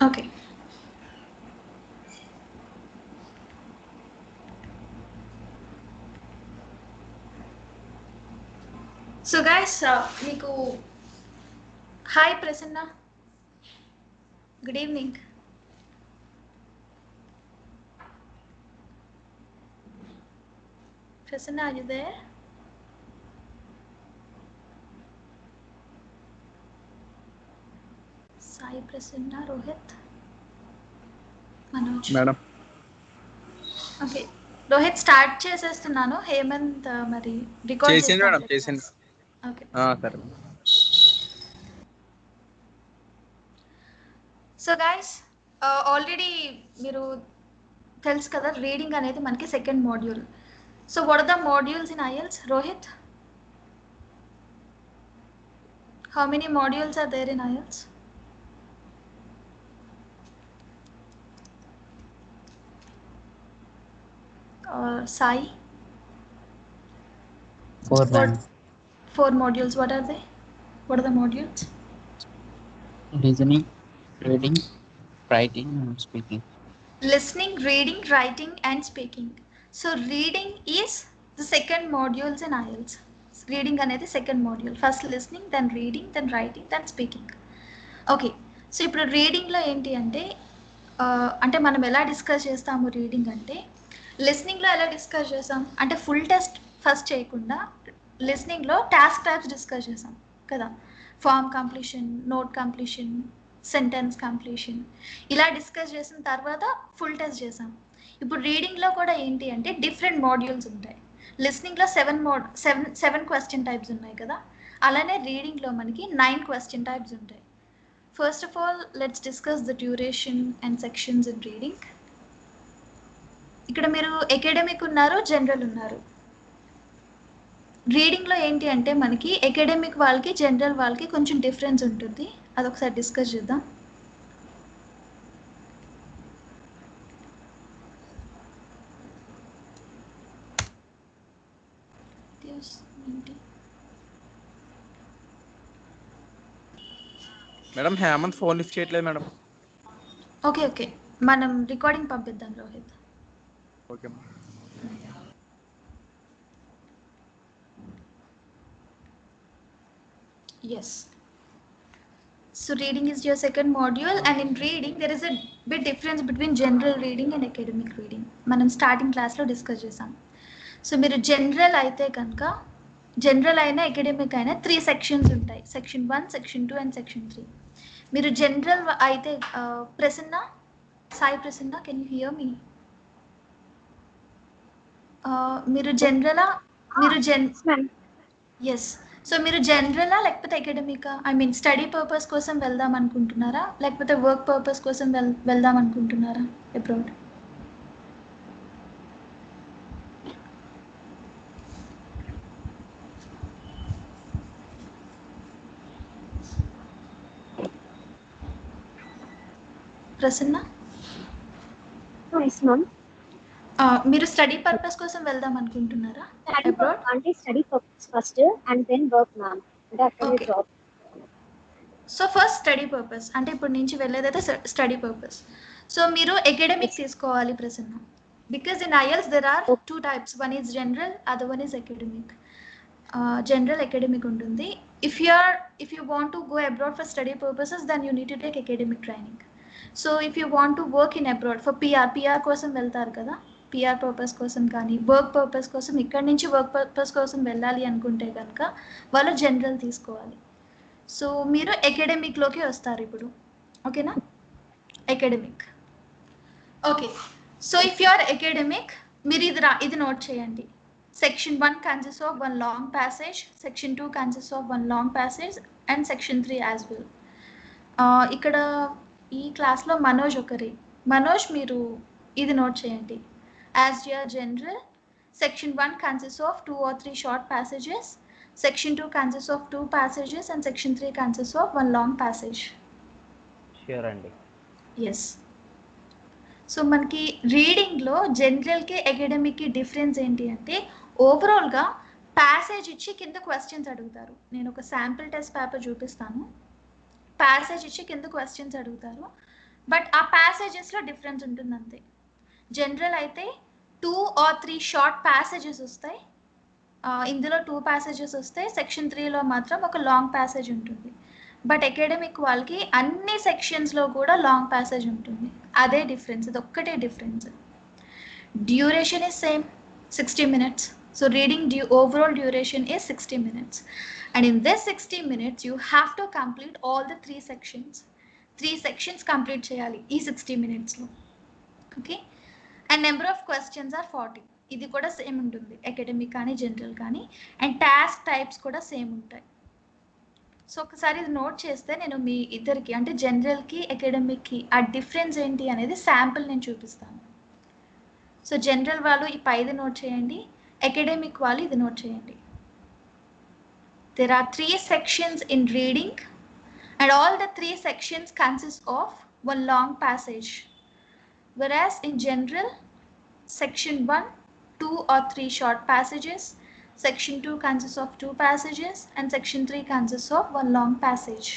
Okay. So guys, Niku, hi Prasanna. Good evening. Prasanna, are you there? Sai Prasanna, Rohit, Manoj. Madam okay Rohit start చేసేస్తున్నాను. హేమంత్ మరి record చేసింది madam, చేసింది. Okay సరే. So guys, already మీరు తెలుసు కదా, reading అనేది మనకి second module. So what are the modules in IELTS, Rohit? How many modules are there in IELTS? Sai? 4 ma'am. 4 modules. What are they? What are the modules? Listening, reading, writing, and speaking. Listening, reading, writing, and speaking. So reading is the second modules in IELTS. Reading అనేది second module. First listening, then reading, then writing, then speaking. Okay. So ఇప్పుడు రీడింగ్లో ఏంటి అంటే అంటే మనం ఎలా discuss చేస్తాము reading అంటే, లిస్నింగ్లో ఎలా డిస్కస్ చేసాం అంటే ఫుల్ టెస్ట్ ఫస్ట్ చేయకుండా లిస్నింగ్లో టాస్క్ టైప్స్ డిస్కస్ చేసాం కదా. Form completion, note completion, sentence completion, ఇలా డిస్కస్ చేసిన తర్వాత ఫుల్ టెస్ట్ చేసాం. ఇప్పుడు రీడింగ్లో కూడా ఏంటి అంటే డిఫరెంట్ మాడ్యూల్స్ ఉంటాయి. లిస్నింగ్లో 7 క్వశ్చన్ టైప్స్ ఉన్నాయి కదా, అలానే రీడింగ్లో మనకి 9 క్వశ్చన్ టైప్స్ ఉంటాయి. First of all, let's discuss the duration and sections in reading. ఇక్కడ మీరు అకాడమిక్ ఉన్నారు, జనరల్ ఉన్నారు. రీడింగ్లో ఏంటి అంటే మనకి అకాడమిక్ వాళ్ళకి జనరల్ వాళ్ళకి కొంచెం డిఫరెన్స్ ఉంటుంది. అదొకసారి డిస్కస్ చేద్దాం. మేడం హేమంత్ ఫోన్ లిఫ్ట్ చేయట్లేదు మేడం. ఓకే ఓకే, మనం రికార్డింగ్ పంపిద్దాం Rohit. Okay. Yes. So reading is your second module, and in reading there is a bit difference between general reading and academic reading. మనం starting క్లాస్లో discuss చేసాం. So మీరు general అయితే కనుక, general అయినా academic అయినా 3 సెక్షన్స్ ఉంటాయి. Section 1, section 2 and section 3. మీరు జనరల్ అయితే Prasanna, Sai Prasanna, can you hear me? మీరు జనరలా, మీరు ఎస్. సో మీరు జనరలా లేకపోతే అకాడమికా, ఐ మీన్ స్టడీ పర్పస్ కోసం వెళ్దాం అనుకుంటున్నారా లేకపోతే వర్క్ పర్పస్ కోసం వెళ్దాం అనుకుంటున్నారా అబ్రాడ్? ప్రసన్న, మీరు స్టడీ పర్పస్ కోసం వెళ్దాం అనుకుంటున్నారా అబ్రాడ్? అంటే study purpose first and then work ma'am, అంటే అక్కడ job. So first study purpose అంటే ఇప్పుడు నుంచి వెళ్ళేదైతే స్టడీ పర్పస్. సో మీరు అకాడమిక్ తీసుకోవాలి Prasanna, because in IELTS there are 2 types. One is general, other one is academic. General academic ఉంటుంది. If you want to go abroad for study purposes, then you need to take academic training. So if you want to work in abroad for PR కోసం వెళ్తారు కదా, PR purpose కోసం కానీ work purpose కోసం, ఇక్కడి నుంచి work purpose కోసం వెళ్ళాలి అనుకుంటే కనుక వాళ్ళు జనరల్ తీసుకోవాలి. సో మీరు అకాడమిక్లోకి వస్తారు ఇప్పుడు, ఓకేనా? Academic. Okay. So if you are academic, మీరు ఇది నోట్ చేయండి. Section 1 consist of 1 long passage, section 2 consist of 1 long passage and section 3 as well. ఇక్కడ ఈ క్లాస్లో మనోజ్ ఒకరి. మనోజ్ మీరు ఇది నోట్ చేయండి. As your general, section 1 consist of 2 or 3 short passages, section 2 consists of 2 passages and section 3 consists of 1 long passage. Sure andi. Yes. So మనకి రీడింగ్లో జనరల్కి అకాడమిక్కి difference ఏంటి అంటే, ఓవరాల్గా ప్యాసేజ్ ఇచ్చి కింద క్వశ్చన్స్ అడుగుతారు. నేను ఒక శాంపిల్ టెస్ట్ పేపర్ చూపిస్తాను. ప్యాసేజ్ ఇచ్చి కింద క్వశ్చన్స్ అడుగుతారు. బట్ ఆ ప్యాసేజెస్లో డిఫరెన్స్ ఉంటుంది అంతే. జనరల్ అయితే 2 or 3 షార్ట్ ప్యాసేజెస్ వస్తాయి, ఇందులో 2 ప్యాసేజెస్ వస్తాయి. సెక్షన్ 3లో మాత్రం ఒక లాంగ్ ప్యాసేజ్ ఉంటుంది. బట్ అకాడమిక్ వాళ్ళకి అన్ని సెక్షన్స్లో కూడా లాంగ్ ప్యాసేజ్ ఉంటుంది. అదే డిఫరెన్స్, ఇది ఒక్కటే difference. Duration is same, 60 minutes. So reading overall duration is 60 minutes. And in this 60 minutes, you have to complete all the 3 sections. 3 sections complete cheyali ee 60 minutes lo. Okay? And number of questions are 40. ఇది కూడా same ఉంటుంది academic కానీ general కానీ. And task types కూడా same ఉంటాయి. So ఒకసారి ఇది note చేస్తే నేను మీ ఇద్దరికి అంటే జనరల్కి అకాడమిక్కి ఆ డిఫరెన్స్ ఏంటి అనేది శాంపుల్ నేను చూపిస్తాను. సో జనరల్ వాళ్ళు ఈ పైది నోట్ చేయండి, అకాడమిక్ వాళ్ళు ఇది నోట్ చేయండి. There are 3 sections in reading and all the 3 sections consist of one long passage. Whereas in general, section 1, 2 or 3 short passages, section 2 consists of 2 passages and section 3 consists of one long passage.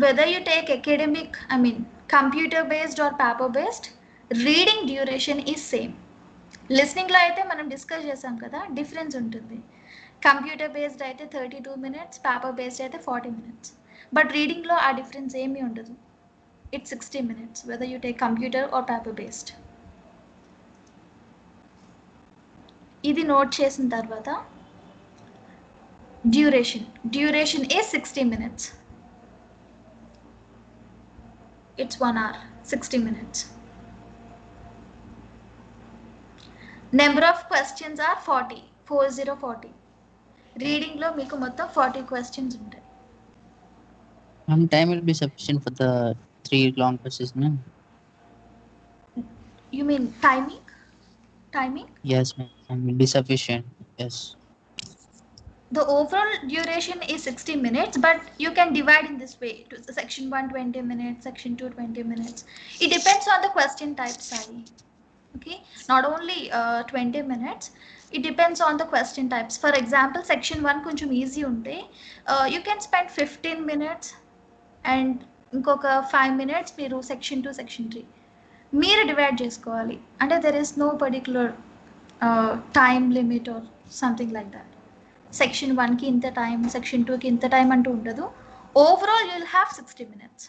Whether you take academic, computer based or paper based, reading duration is same. లిస్నింగ్లో అయితే మనం discuss చేసాం కదా, difference ఉంటుంది. Computer based అయితే 32 minutes, paper based అయితే 40 minutes. But రీడింగ్లో ఆ difference ఏమీ ఉండదు. It's 60 minutes whether you take computer are paper based. ఇది నోట్ చేసిన తర్వాత duration is 60 minutes. It's 1 hour, 60 minutes. Number of questions are 40. Reading లో మీకు మొత్తం 40 questions ఉంటాయి. Time will be sufficient for the 3 long passages, no? You mean timing? Yes, ma'am, will be sufficient. Yes. The overall duration is 60 minutes, but you can divide in this way. To section 1 20 minutes, section 2 20 minutes. It depends on the question type, Sai. Okay, not only 20 minutes, it depends on the question types. For example, section 1 కొంచెం easy ఉంటే you can spend 15 minutes and ఇంకొక 5 minutes మీరు section 2 section 3 మీరు divide చేసుకోవాలి. అంటే there is no particular time limit or something like that. Section 1కి ఇంత time, section 2కి ఇంత టైం అంటూ ఉండదు. Overall you will have 60 minutes.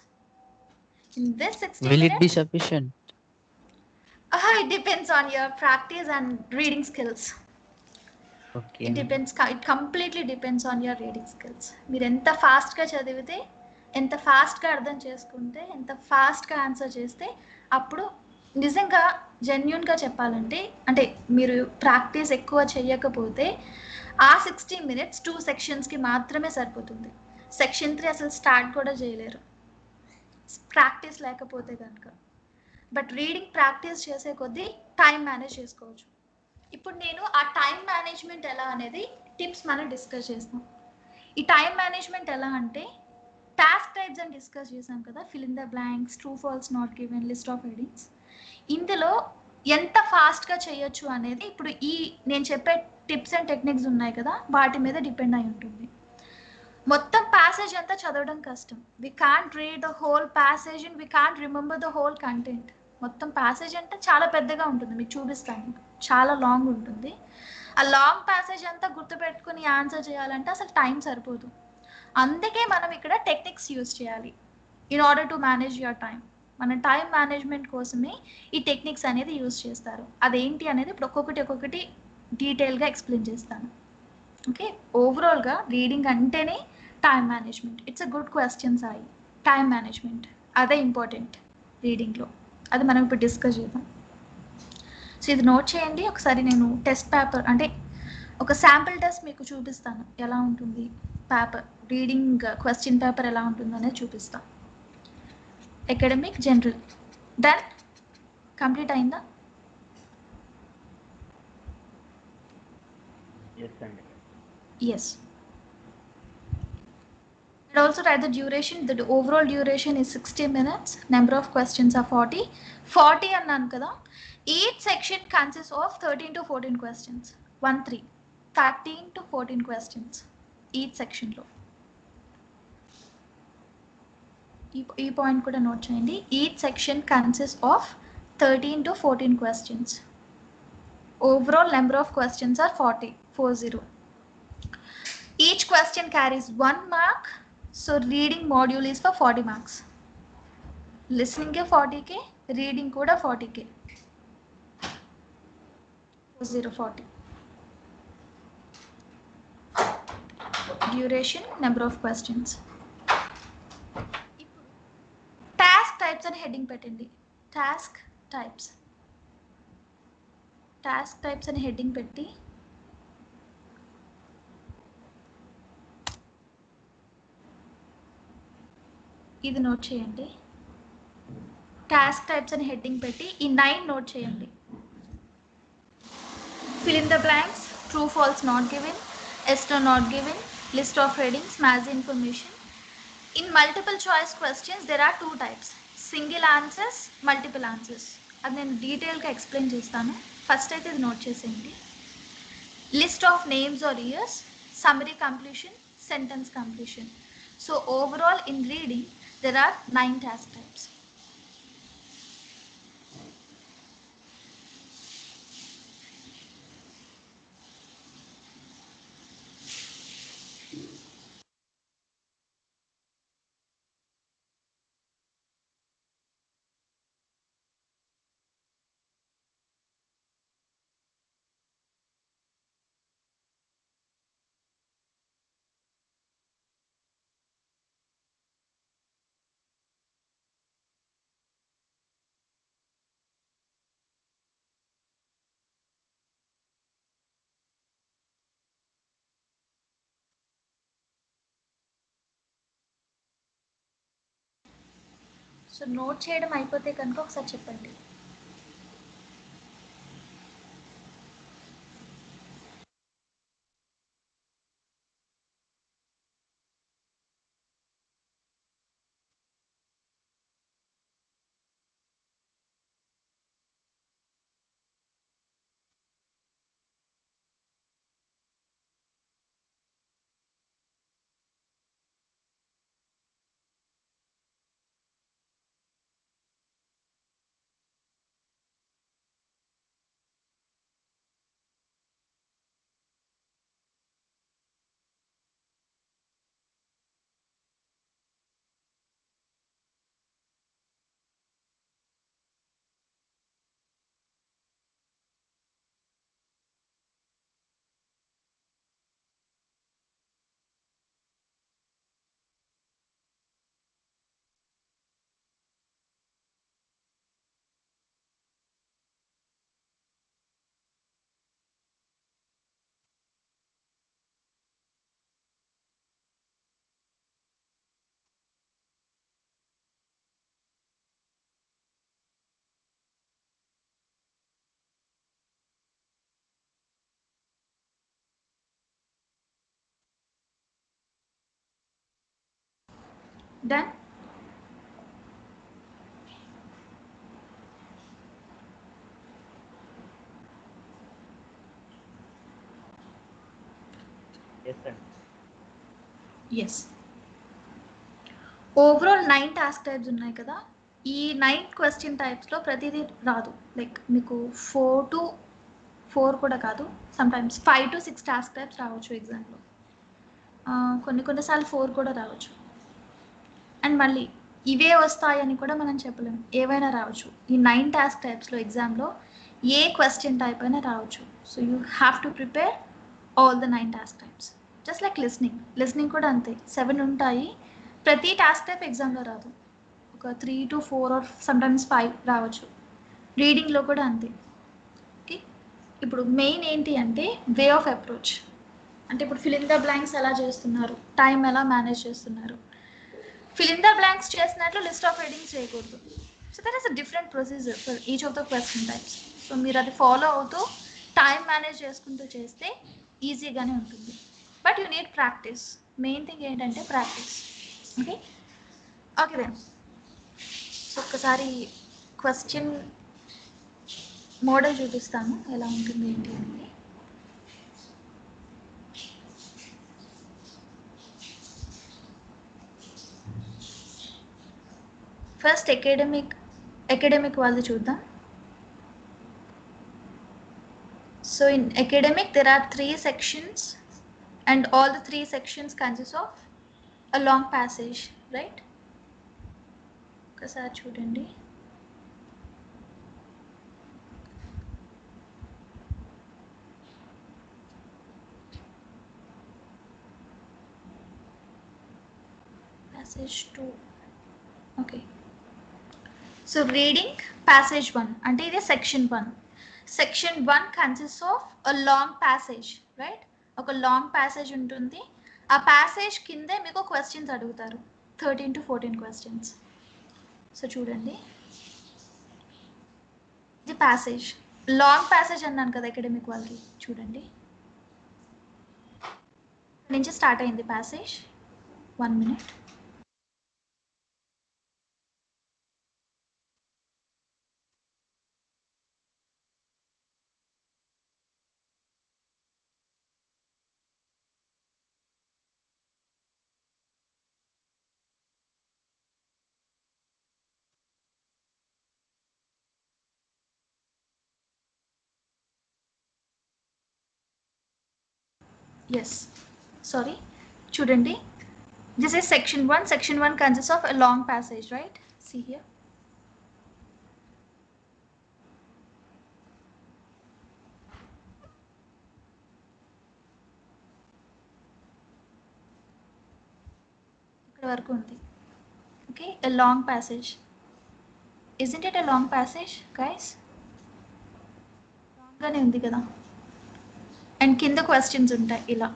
In this 60 Will minutes, it be sufficient? It depends on your practice and reading skills. Okay. It completely depends on your reading skills. మీరు ఎంత ఫాస్ట్గా చదివితే, ఎంత ఫాస్ట్గా అర్థం చేసుకుంటే, ఎంత ఫాస్ట్గా ఆన్సర్ చేస్తే, అప్పుడు నిజంగా జెన్యున్గా చెప్పాలంటే, అంటే మీరు ప్రాక్టీస్ ఎక్కువ చేయకపోతే ఆ 60 minutes 2 sectionsకి మాత్రమే సరిపోతుంది. సెక్షన్ 3 అసలు స్టార్ట్ కూడా చేయలేరు ప్రాక్టీస్ లేకపోతే కనుక. బట్ రీడింగ్ ప్రాక్టీస్ చేసే కొద్దీ టైం మేనేజ్ చేసుకోవచ్చు. ఇప్పుడు నేను ఆ టైం మేనేజ్మెంట్ ఎలా అనేది టిప్స్ మనం డిస్కస్ చేస్తాం. ఈ టైం మేనేజ్మెంట్ ఎలా అంటే టాస్క్ టైప్స్ అని డిస్కస్ చేసాం కదా, fill in the blanks, true false, not given, list of headings. ఇందులో ఎంత ఫాస్ట్గా చేయొచ్చు అనేది ఇప్పుడు ఈ నేను చెప్పే టిప్స్ అండ్ టెక్నిక్స్ ఉన్నాయి కదా, వాటి మీద డిపెండ్ అయి ఉంటుంది. మొత్తం ప్యాసేజ్ అంతా చదవడం కష్టం. We can't read the whole passage and we can't remember the whole content. మొత్తం ప్యాసేజ్ అంటే చాలా పెద్దగా ఉంటుంది, మీకు చూపిస్తాను, చాలా లాంగ్ ఉంటుంది. ఆ లాంగ్ ప్యాసేజ్ అంతా గుర్తుపెట్టుకుని ఆన్సర్ చేయాలంటే అసలు టైం సరిపోదు. అందుకే మనం ఇక్కడ టెక్నిక్స్ యూజ్ చేయాలి in order to manage your time. మన టైం మేనేజ్మెంట్ కోసమే ఈ టెక్నిక్స్ అనేది యూజ్ చేస్తారు. అదేంటి అనేది ఇప్పుడు ఒక్కొక్కటి డీటెయిల్గా ఎక్స్ప్లెయిన్ చేస్తాను. ఓకే, ఓవరాల్గా రీడింగ్ అంటేనే time management. It's a good question Sai. Time management అదే ఇంపార్టెంట్ రీడింగ్లో, అది మనం ఇప్పుడు డిస్కస్ చేద్దాం. సో ఇది నోట్ చేయండి. ఒకసారి నేను టెస్ట్ పేపర్ అంటే ఒక శాంపిల్ టెస్ట్ మీకు చూపిస్తాను, ఎలా ఉంటుంది పేపర్, రీడింగ్ క్వశ్చన్ పేపర్ ఎలా ఉంటుందో అనేది చూపిస్తాను. అకాడమిక్, జనరల్ డన్, కంప్లీట్ అయిందా? Yes. And also write the duration. The overall duration is 60 minutes. Number of questions are 40. 40 అన్నాను కదా. Each section consists of 13 to 14 questions. 13 to 14 questions each section లో. ఈ point కూడా నోట్ చేయండి. Each section consist of 13 to 14 questions. Overall number of questions are 40. Each question carries 1 mark. So reading module is for 40 marks. Listening ke 40k, reading kuda 40k. 40. Duration, number of questions. Task types and heading pettindi. Task types and heading petti ఇది note చేయండి. Task types అని heading పెట్టి ఈ 9 note చేయండి. Fill in the blanks, true, false, not given, yes, no, not given, list of headings, match the information. In multiple choice questions, there are 2 types, single answers, multiple answers. అది నేను డీటెయిల్గా explain చేస్తాను. First అయితే ఇది note చేసేయండి. List of names or years, summary completion, sentence completion. So overall in reading, there are 9 task types. So note చేయడం అయిపోతే కనుక ఒకసారి చెప్పండి. డన్. ఎస్ అండి. ఎస్. ఓవరాల్ 9 టాస్క్ టైప్స్ ఉన్నాయి కదా. ఈ 9 క్వశ్చన్ టైప్స్లో ప్రతిదీ రాదు. లైక్ మీకు 4 to 4 కూడా కాదు, సమ్టైమ్స్ 5 to 6 టాస్క్ టైప్స్ రావచ్చు ఎగ్జామ్లో. కొన్నిసార్లు 4 కూడా రావచ్చు. అండ్ మళ్ళీ ఇవే వస్తాయని కూడా మనం చెప్పలేము, ఏవైనా రావచ్చు. ఈ 9 టాస్క్ టైప్స్లో ఎగ్జామ్లో ఏ క్వశ్చన్ టైప్ అయినా రావచ్చు. So you have to prepare all the 9 task types. Just like listening కూడా అంతే, 7 ఉంటాయి. ప్రతి టాస్క్ టైప్ ఎగ్జామ్లో రాదు, ఒక 3 to 4 ఆర్ సమ్టైమ్స్ 5 రావచ్చు. రీడింగ్లో కూడా అంతే. ఓకే, ఇప్పుడు మెయిన్ ఏంటి అంటే వే ఆఫ్ అప్రోచ్. అంటే ఇప్పుడు ఫిల్ ఇన్ ద బ్లాంక్స్ ఎలా చేస్తున్నారు, టైం ఎలా మేనేజ్ చేస్తున్నారు. ఫిల్ ఇన్ ద బ్లాంక్స్ చేసినట్లు లిస్ట్ ఆఫ్ హెడ్డింగ్స్ చేయకూడదు. So there is a different procedure for each of the question types. So మీరు అది ఫాలో అవుతూ టైం మేనేజ్ చేసుకుంటూ చేస్తే ఈజీగానే ఉంటుంది. But you need practice. Main thing ఏంటంటే practice. Okay okay then. So ఒక్కసారి క్వశ్చన్ మోడల్ చూపిస్తాను ఎలా ఉంటుంది ఏంటి అనేది. ఫస్ట్ academic వాళ్ళది చూద్దాం. So in academic there are 3 sections and all the 3 sections consist of a long passage, right? ఒకసారి చూడండి. Passage 2. Okay. So reading passage 1 అంటే ఇది section 1. Section 1 consists of a long passage, right? ఒక long passage ఉంటుంది. ఆ passage కిందే మీకు questions అడుగుతారు, 13 to 14 క్వశ్చన్స్. సో చూడండి, ఇది ప్యాసేజ్, లాంగ్ ప్యాసేజ్ అన్నాను కదా అకాడమిక్ వాళ్ళకి. చూడండి, నుంచి స్టార్ట్ అయింది ప్యాసేజ్. 1 minute. Yes, sorry, చూడండి, this is section 1. Section 1 consists of a long passage, right? See here. ఇక్కడ వరకు ఉంది. Okay, a long passage. Isn't it a long passage, guys? Long గానే ఉంది కదా. అండ్ కింద క్వశ్చన్స్ ఉంటాయి ఇలా.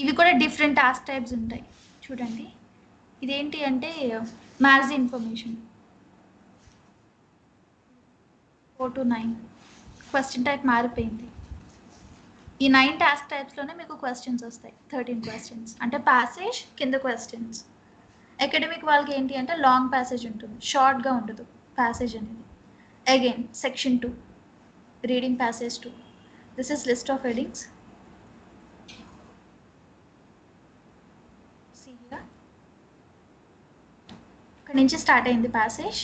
ఇవి కూడా డిఫరెంట్ టాస్క్ టైప్స్ ఉంటాయి. చూడండి, ఇదేంటి అంటే maths information 4 to 9. Question type మారిపోయింది. ఈ 9 టాస్క్ టైప్స్లోనే మీకు క్వశ్చన్స్ వస్తాయి, 13 క్వశ్చన్స్. అంటే ప్యాసేజ్ కింద క్వశ్చన్స్. అకాడమిక్ వాళ్ళకి ఏంటి అంటే లాంగ్ ప్యాసేజ్ ఉంటుంది, షార్ట్గా ఉండదు ప్యాసేజ్ అనేది. Again section 2, reading passage 2. This is list of headings. See here. ఇక్కడ నుంచి స్టార్ట్ అయింది ప్యాసేజ్.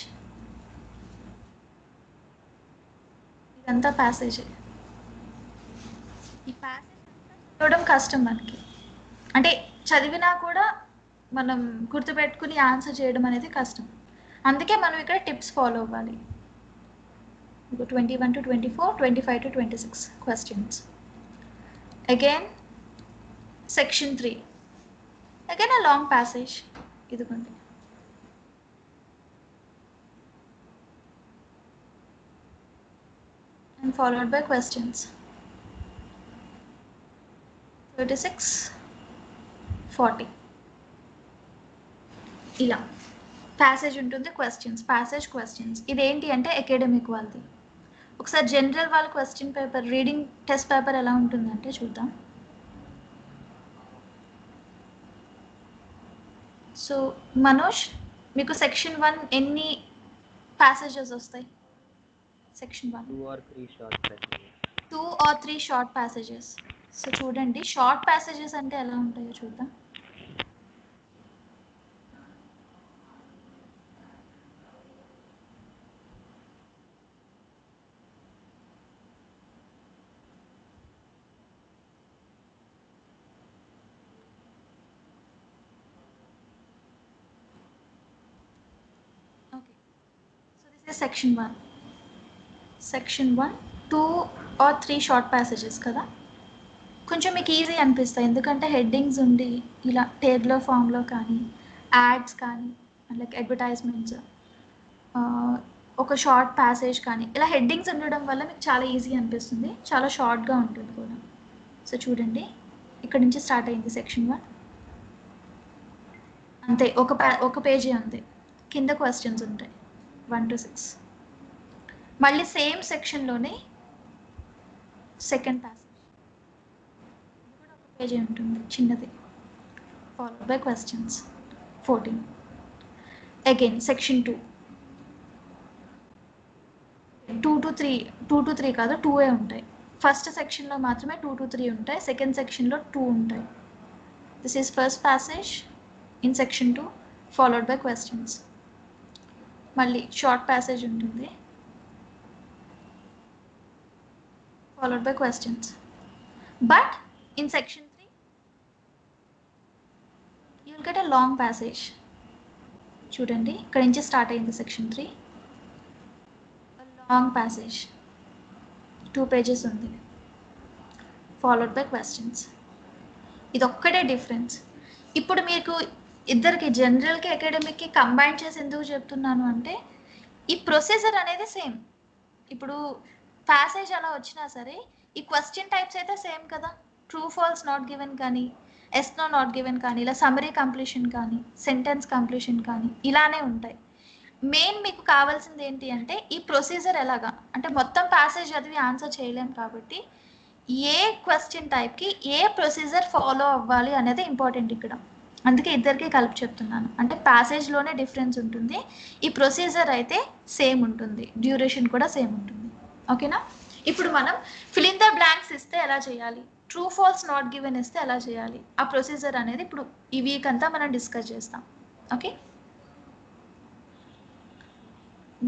ఇదంతా ప్యాసేజ్. ఈ ప్యాసేజ్ చదవడం కష్టం మనకి, అంటే చదివినా కూడా మనం గుర్తుపెట్టుకుని ఆన్సర్ చేయడం అనేది కష్టం. అందుకే మనం ఇక్కడ టిప్స్ ఫాలో అవ్వాలి. 21 to 24, 25 to 26 questions. Again, section 3. Again a long passage. ఇదిగోండి. And followed by questions. 36, 40. ఇలా ప్యాసేజ్ ఉంటుంది, క్వశ్చన్స్, ప్యాసేజ్ క్వశ్చన్స్. ఇదేంటి అంటే అకాడమిక్ వాళ్ళది. ఒకసారి జనరల్ వాళ్ళ question paper, reading test paper ఎలా ఉంటుందంటే చూద్దాం. సో మనోజ్, మీకు సెక్షన్ 1 ఎన్ని ప్యాసేజెస్ వస్తాయి? Section 1 2 or 3 short passages. 2 or 3 short passages. So చూడండి, షార్ట్ ప్యాసేజెస్ అంటే ఎలా ఉంటాయో చూద్దాం. Section 1. Section 1 2 or 3 short passages కదా. కొంచెం మీకు ఈజీ అనిపిస్తాయి, ఎందుకంటే హెడ్డింగ్స్ ఉండి ఇలా టేబులర్ ఫామ్లో కానీ, యాడ్స్ కానీ, లైక్ అడ్వర్టైజ్మెంట్స్, ఒక షార్ట్ ప్యాసేజ్ కానీ, ఇలా హెడ్డింగ్స్ ఉండడం వల్ల మీకు చాలా ఈజీ అనిపిస్తుంది, చాలా షార్ట్గా ఉంటుంది కూడా. సో చూడండి, ఇక్కడ నుంచి స్టార్ట్ అయింది సెక్షన్ 1. అంతే, ఒక పేజీ ఉంది, కింద క్వశ్చన్స్ ఉంటాయి 1 to 6. మళ్ళీ సేమ్ సెక్షన్లోనే సెకండ్ ప్యాసేజ్ కూడా ఒక పేజీ ఉంటుంది చిన్నది, followed by questions 14. Again section 2, 2 to 3 కాదు, 2 ఉంటాయి. ఫస్ట్ సెక్షన్లో మాత్రమే 2 to 3 ఉంటాయి, సెకండ్ సెక్షన్లో 2 ఉంటాయి. This is first passage in section 2 followed by questions. మళ్ళీ షార్ట్ ప్యాసేజ్ ఉంటుంది, followed by questions. But in section 3 you will get a long passage. చూడండి ఇక్కడ నుంచి స్టార్ట్ అయింది సెక్షన్ 3, లాంగ్ ప్యాసేజ్ 2 pages ఉంది, followed by questions. ఇది ఒక్కటే difference. ఇప్పుడు మీకు ఇద్దరికి జనరల్కి అకాడమిక్కి కంబైన్ చేసి ఎందుకు చెప్తున్నాను అంటే ఈ ప్రొసీజర్ అనేది సేమ్. ఇప్పుడు ప్యాసేజ్ అలా వచ్చినా సరే ఈ క్వశ్చన్ టైప్స్ అయితే సేమ్ కదా, ట్రూ ఫాల్స్ నాట్ గివెన్ కానీ, ఎస్ నో నాట్ గివెన్ కానీ, ఇలా సమ్మరీ కంప్లీషన్ కానీ, సెంటెన్స్ కంప్లీషన్ కానీ ఇలానే ఉంటాయి. మెయిన్ మీకు కావాల్సింది ఏంటి అంటే ఈ ప్రొసీజర్ ఎలాగా, అంటే మొత్తం ప్యాసేజ్ చదివి ఆన్సర్ చేయలేం కాబట్టి ఏ క్వశ్చన్ టైప్కి ఏ ప్రొసీజర్ ఫాలో అవ్వాలి అనేది ఇంపార్టెంట్ ఇక్కడ. అందుకే ఇద్దరికి కలిపి చెప్తున్నాను, అంటే ప్యాసేజ్లోనే డిఫరెన్స్ ఉంటుంది, ఈ ప్రొసీజర్ అయితే సేమ్ ఉంటుంది, డ్యూరేషన్ కూడా సేమ్ ఉంటుంది. ఓకేనా? ఇప్పుడు మనం ఫిల్ ఇన్ ద బ్లాంక్స్ ఇస్తే ఎలా చేయాలి, ట్రూ ఫాల్స్ నాట్ గివెన్ ఇస్తే ఎలా చేయాలి, ఆ ప్రొసీజర్ అనేది ఇప్పుడు ఈ వీక్ అంతా మనం డిస్కస్ చేస్తాం. Okay,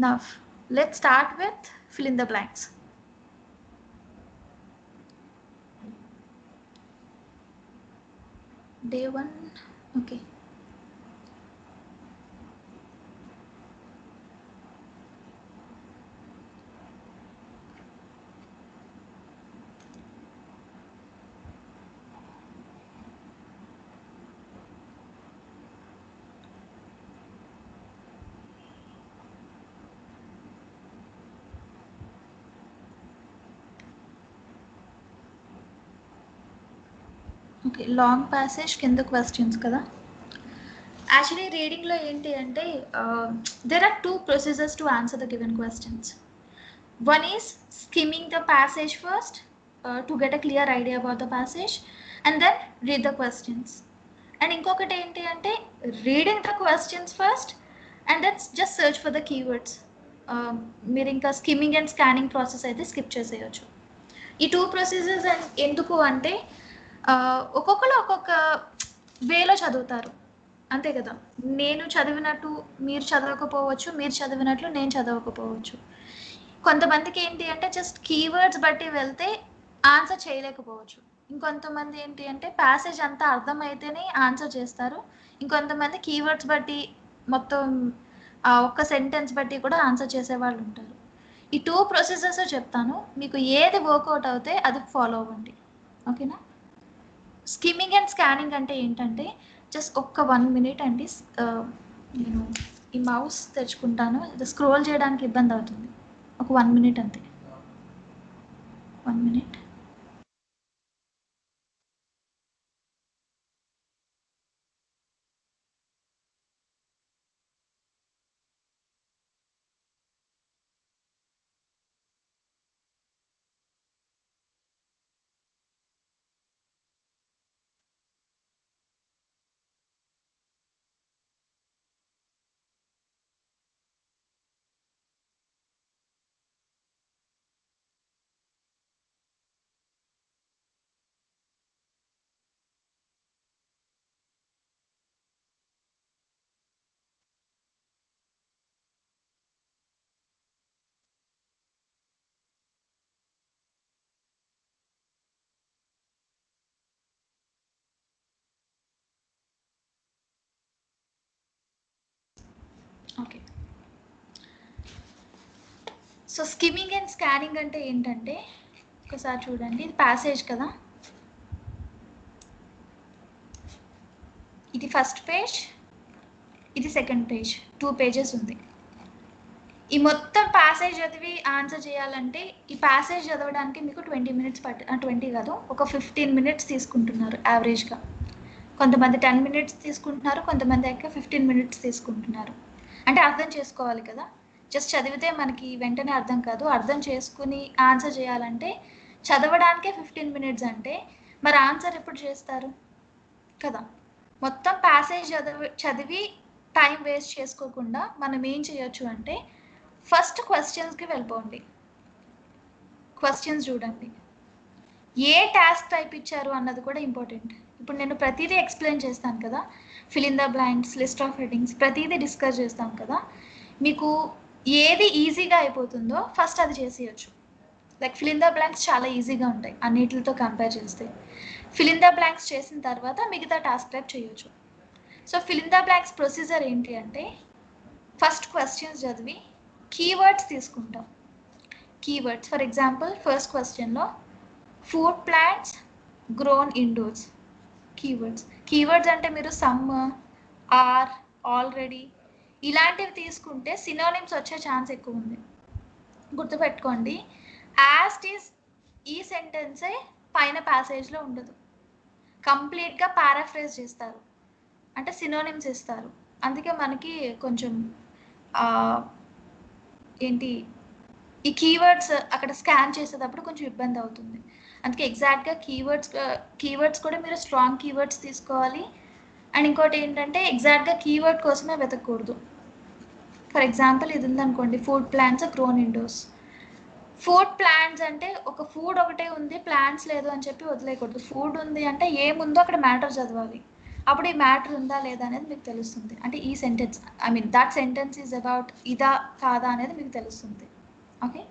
now let's start with fill in the blanks. Day 1, okay. Okay, long passage కింద క్వశ్చన్స్ కదా. యాక్చువల్లీ రీడింగ్లో ఏంటి అంటే there are 2 procedures to answer the given questions. One is skimming the passage first to get a clear idea about the passage and then read the questions. And ఇంకొకటి ఏంటి అంటే reading the questions first and then just search for the keywords. మీరు ఇంకా skimming and scanning process అయితే skip చేసేయచ్చు. ఈ 2 procedures ఎందుకు అంటే ఒక్కొక్కరు ఒక్కొక్క వేలో చదువుతారు, అంతే కదా. నేను చదివినట్టు మీరు చదవకపోవచ్చు, మీరు చదివినట్లు నేను చదవకపోవచ్చు. కొంతమందికి ఏంటి అంటే జస్ట్ కీవర్డ్స్ బట్టి వెళ్తే ఆన్సర్ చేయలేకపోవచ్చు. ఇంకొంతమంది ఏంటి అంటే ప్యాసేజ్ అంతా అర్థమైతేనే ఆన్సర్ చేస్తారు. ఇంకొంతమంది కీవర్డ్స్ బట్టి మొత్తం ఒక్క సెంటెన్స్ బట్టి కూడా ఆన్సర్ చేసే వాళ్ళు ఉంటారు. ఈ 2 procedures చెప్తాను, మీకు ఏది వర్కౌట్ అవుతే అది ఫాలో అవ్వండి. ఓకేనా? స్కిమ్మింగ్ అండ్ స్కానింగ్ అంటే ఏంటంటే జస్ట్ ఒక్క 1 minute అండి. నేను ఈ మౌస్ తెచ్చుకుంటాను, స్క్రోల్ చేయడానికి ఇబ్బంది అవుతుంది. ఒక 1 minute అంతే, 1 minute. Okay, so skimming and scanning అంటే ఏంటంటే ఒకసారి చూడండి, ఇది ప్యాసేజ్ కదా, ఇది ఫస్ట్ పేజ్, ఇది సెకండ్ పేజ్, 2 pages ఉంది. ఈ మొత్తం ప్యాసేజ్ చదివి ఆన్సర్ చేయాలంటే ఈ ప్యాసేజ్ చదవడానికి మీకు 20 minutes 20 కాదు, ఒక 15 minutes తీసుకుంటున్నారు యావరేజ్గా. కొంతమంది 10 minutes తీసుకుంటున్నారు, కొంతమంది అయితే 15 minutes తీసుకుంటున్నారు. అంటే అర్థం చేసుకోవాలి కదా, జస్ట్ చదివితే మనకి వెంటనే అర్థం కాదు. అర్థం చేసుకుని ఆన్సర్ చేయాలంటే చదవడానికే 15 minutes అంటే మరి ఆన్సర్ ఎప్పుడు చేస్తారు కదా. మొత్తం ప్యాసేజ్ చదివి టైం వేస్ట్ చేసుకోకుండా మనం ఏం చేయొచ్చు అంటే ఫస్ట్ క్వశ్చన్స్కి వెళ్ళిపోండి. క్వశ్చన్స్ చూడండి, ఏ టాస్క్ టైప్ ఇచ్చారు అన్నది కూడా ఇంపార్టెంట్. ఇప్పుడు నేను ప్రతిదీ ఎక్స్ప్లెయిన్ చేస్తాను కదా, fill in the blanks, list of headings, ప్రతిదీ డిస్కస్ చేస్తాం కదా. మీకు ఏది ఈజీగా అయిపోతుందో ఫస్ట్ అది చేసేయచ్చు. Like fill in the blanks చాలా ఈజీగా ఉంటాయి అన్నిటితో కంపేర్ చేస్తే. ఫిల్ ఇన్ ద బ్లాంక్స్ చేసిన తర్వాత మిగతా టాస్క్ టైప్ చేయొచ్చు. So fill in the blanks procedure ఏంటి అంటే ఫస్ట్ క్వశ్చన్స్ చదివి కీవర్డ్స్ తీసుకుంటాం. కీవర్డ్స్ ఫర్ ఎగ్జాంపుల్ ఫస్ట్ క్వశ్చన్లో food plants grown indoors. Keywords అంటే మీరు సమ్, ఆర్, ఆల్రెడీ ఇలాంటివి తీసుకుంటే సినోనిమ్స్ వచ్చే ఛాన్స్ ఎక్కువ ఉంది. గుర్తుపెట్టుకోండి, యాస్ట్ ఈజ్ ఈ సెంటెన్సే పైన ప్యాసేజ్లో ఉండదు, కంప్లీట్గా పారాఫ్రేజ్ చేస్తారు, అంటే సినోనిమ్స్ ఇస్తారు. అందుకే మనకి కొంచెం ఏంటి ఈ కీవర్డ్స్ అక్కడ స్కాన్ చేసేటప్పుడు కొంచెం ఇబ్బంది అవుతుంది. అందుకే ఎగ్జాక్ట్గా కీవర్డ్స్ కూడా మీరు స్ట్రాంగ్ కీవర్డ్స్ తీసుకోవాలి. అండ్ ఇంకోటి ఏంటంటే ఎగ్జాక్ట్గా కీవర్డ్ కోసమే వెతకూడదు. ఫర్ ఎగ్జాంపుల్ ఇది ఉందనుకోండి, food plants grown indoors. Food plants అంటే ఒక ఫుడ్ ఒకటే ఉంది, ప్లాంట్స్ లేదు అని చెప్పి వదిలేయకూడదు. ఫుడ్ ఉంది అంటే ఏముందో అక్కడ మ్యాటర్ చదవాలి. అప్పుడు ఈ మ్యాటర్ ఉందా లేదా అనేది మీకు తెలుస్తుంది. అంటే ఈ sentence that sentence is about ఇదా కాదా అనేది మీకు తెలుస్తుంది. ఓకే,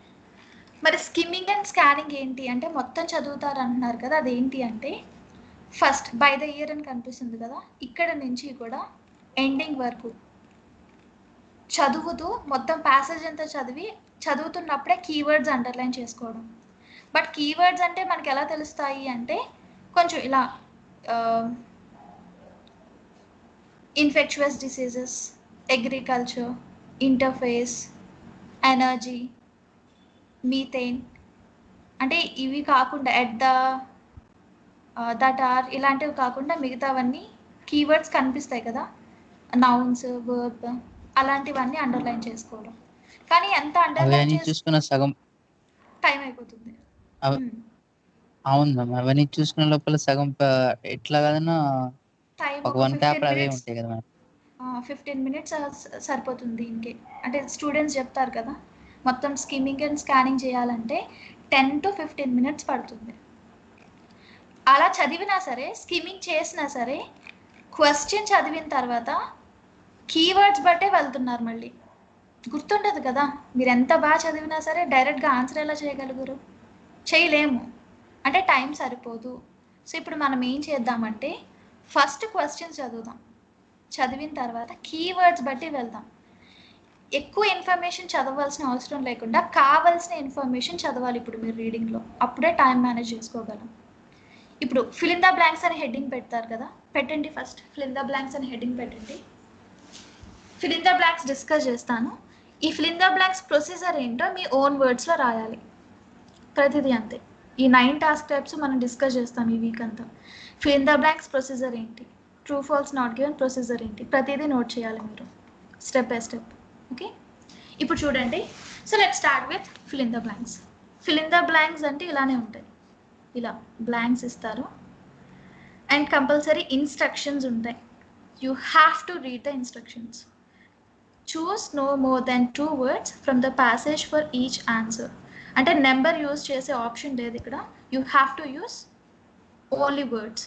మరి స్కిమ్మింగ్ అండ్ స్కానింగ్ ఏంటి అంటే మొత్తం చదువుతారు అంటున్నారు కదా, అదేంటి అంటే ఫస్ట్ బై ద ఇయర్ అని కనిపిస్తుంది కదా, ఇక్కడ నుంచి కూడా ఎండింగ్ వరకు చదువుతూ మొత్తం ప్యాసేజ్ అంతా చదువుతున్నప్పుడే కీవర్డ్స్ అండర్లైన్ చేసుకోవడం. బట్ కీవర్డ్స్ అంటే మనకి ఎలా తెలుస్తాయి అంటే కొంచెం ఇలా infectious diseases, agriculture, interface, energy, methane, అంటే ఇవి కాకుండా ఎట్ దట్ ఆర్ ఇలాంటివి కాకుండా మిగతావన్నీ కీవర్డ్స్ కనిపిస్తాయి కదా, నౌన్స్, వర్బ్, అలాంటివన్నీ అండర్లైన్ చేసుకోవడం. కానీ ఎంత అండర్లైన్ చూసుకున్న సగం టైం అయిపోతుంది. అవును మ్యామ్, అవన్నీ చూసుకునే లోపల సగం ఎట్లా కదన్నా టైం ఒక 1 పేపర్ అవే ఉంటాయి కదా మ్యామ్. 15 minutes సరిపోతుంది ఇంకే. అంటే స్టూడెంట్స్ చెప్తారు కదా మొత్తం స్కిమ్మింగ్ అండ్ స్కానింగ్ చేయాలంటే 10 to 15 minutes పడుతుంది. అలా చదివినా సరే, స్కిమ్మింగ్ చేసినా సరే, క్వశ్చన్ చదివిన తర్వాత కీవర్డ్స్ బట్టే వెళ్తున్నారు. మళ్ళీ గుర్తుండదు కదా, మీరు ఎంత బాగా చదివినా సరే డైరెక్ట్గా ఆన్సర్ ఎలా చేయగలుగురు? చేయలేము, అంటే టైం సరిపోదు. సో ఇప్పుడు మనం ఏం చేద్దామంటే ఫస్ట్ క్వశ్చన్ చదువుదాం, చదివిన తర్వాత కీవర్డ్స్ బట్టి వెళ్దాం. ఎక్కువ ఇన్ఫర్మేషన్ చదవాల్సిన అవసరం లేకుండా కావాల్సిన ఇన్ఫర్మేషన్ చదవాలి ఇప్పుడు మీరు రీడింగ్లో, అప్పుడే టైం మేనేజ్ చేసుకోగలం. ఇప్పుడు ఫిల్ ఇన్ ద బ్లాంక్స్ అని హెడ్డింగ్ పెడతారు కదా, పెట్టండి. First fill in the blanks అని హెడ్డింగ్ పెట్టండి. Fill in the blanks discuss చేస్తాను. ఈ fill in the blanks procedure ఏంటో మీ ఓన్ వర్డ్స్లో రాయాలి. ప్రతిదీ అంతే. ఈ 9 టాస్క్ టైప్స్ మనం డిస్కస్ చేస్తాం ఈ వీక్ అంతా. Fill in the blanks procedure ఏంటి, true false not given procedure ఏంటి, ప్రతిదీ నోట్ చేయాలి మీరు స్టెప్ బై స్టెప్. ఓకే, ఇప్పుడు చూడండి. So let start with fill in the blanks. Fill in the blanks అంటే ఇలానే ఉంటాయి, ఇలా బ్లాంక్స్ ఇస్తారు అండ్ కంపల్సరీ ఇన్స్ట్రక్షన్స్ ఉంటాయి. You have to read the instructions. Choose no more than 2 words from the passage for each answer. అంటే number use చేసే option లేదు ఇక్కడ, you have to use only words.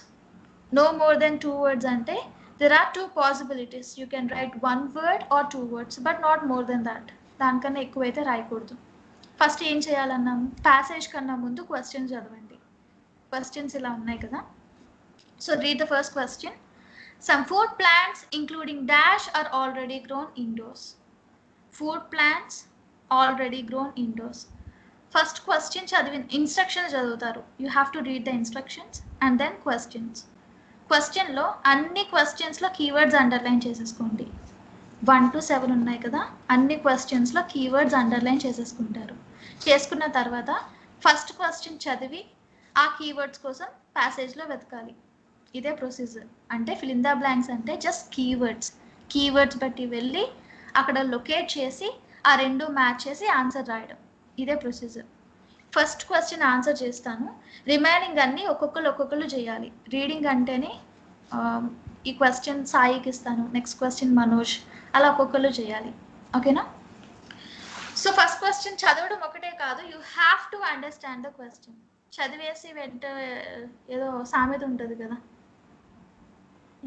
No more than 2 words ante there are 2 possibilities. You can write 1 word or 2 words, but not more than that. దానికన్నా ఎక్కువైతే రాయకూడదు. First ఏం చేయాలన్నాము, passage కన్నా ముందు క్వశ్చన్స్ చదవండి. క్వశ్చన్స్ ఇలా ఉన్నాయి కదా. So read the first question. Some food plants including dash are already grown indoors. Food plants already grown indoors. First question చదివిన ఇన్స్ట్రక్షన్స్ చదువుతారు. You have to read the instructions and then questions. క్వశ్చన్లో అన్ని క్వశ్చన్స్లో keywords underline చేసేసుకోండి. 1 to 7 ఉన్నాయి కదా, అన్ని క్వశ్చన్స్లో keywords underline చేసేసుకుంటారు. చేసుకున్న తర్వాత ఫస్ట్ క్వశ్చన్ చదివి ఆ కీవర్డ్స్ కోసం ప్యాసేజ్లో వెతకాలి. ఇదే ప్రొసీజర్. అంటే ఫిల్ ఇన్ ద బ్లాంక్స్ అంటే జస్ట్ కీవర్డ్స్ బట్టి వెళ్ళి అక్కడ లొకేట్ చేసి ఆ రెండు మ్యాచ్ చేసి ఆన్సర్ రాయడం. ఇదే ప్రొసీజర్. ఫస్ట్ క్వశ్చన్ ఆన్సర్ చేస్తాను, రిమైనింగ్ అన్నీ ఒక్కొక్కరు చేయాలి. రీడింగ్ అంటేనే ఈ క్వశ్చన్ సాయికి ఇస్తాను, నెక్స్ట్ క్వశ్చన్ మనోజ్, అలా ఒక్కొక్కరు చేయాలి. ఓకేనా? సో ఫస్ట్ క్వశ్చన్ చదవడం ఒకటే కాదు, you have to understand the question. చదివేసి ఏదో సామెత ఉంటుంది కదా,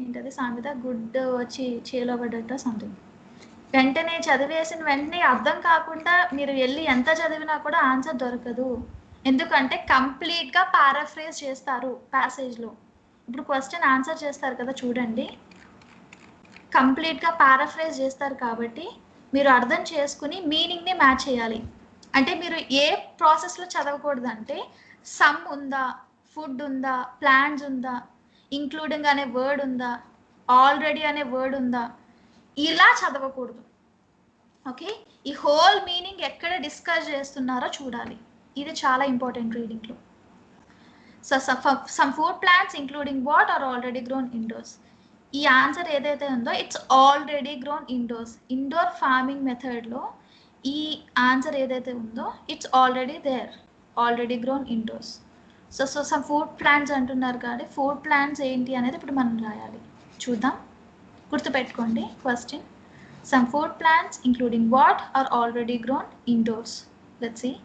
ఏంటది సామెత, గుడ్ వచ్చి చేలో పడ్డట సంథింగ్, వెంటనే చదివేసిన వెంటనే అర్థం కాకుండా మీరు వెళ్ళి ఎంత చదివినా కూడా ఆన్సర్ దొరకదు. ఎందుకంటే కంప్లీట్గా పారాఫ్రేజ్ చేస్తారు ప్యాసేజ్లో. ఇప్పుడు క్వశ్చన్ ఆన్సర్ చేస్తారు కదా చూడండి, కంప్లీట్గా పారాఫ్రేజ్ చేస్తారు కాబట్టి మీరు అర్థం చేసుకుని మీనింగ్ని మ్యాచ్ చేయాలి. అంటే మీరు ఏ ప్రాసెస్లో చదవకూడదంటే సమ్ ఉందా, ఫుడ్ ఉందా, ప్లాన్స్ ఉందా, ఇంక్లూడింగ్ అనే వర్డ్ ఉందా, ఆల్రెడీ అనే వర్డ్ ఉందా, ఇలా చదవకూడదు. ఓకే, ఈ హోల్ మీనింగ్ ఎక్కడ డిస్కస్ చేస్తున్నారో చూడాలి. ఇది చాలా ఇంపార్టెంట్ రీడింగ్లో. So some food plants including what are already grown indoors. ఈ ఆన్సర్ ఏదైతే ఉందో it's already grown indoors. Indoor farming మెథడ్లో ఈ ఆన్సర్ ఏదైతే ఉందో it's already there, already grown indoors. So some food plants అంటున్నారు కాబట్టి ఫుడ్ ప్లాంట్స్ ఏంటి అనేది ఇప్పుడు మనం రాయాలి. చూద్దాం, గుర్తుపెట్టుకోండి question. Some food plants including what are already grown indoors. Let's see.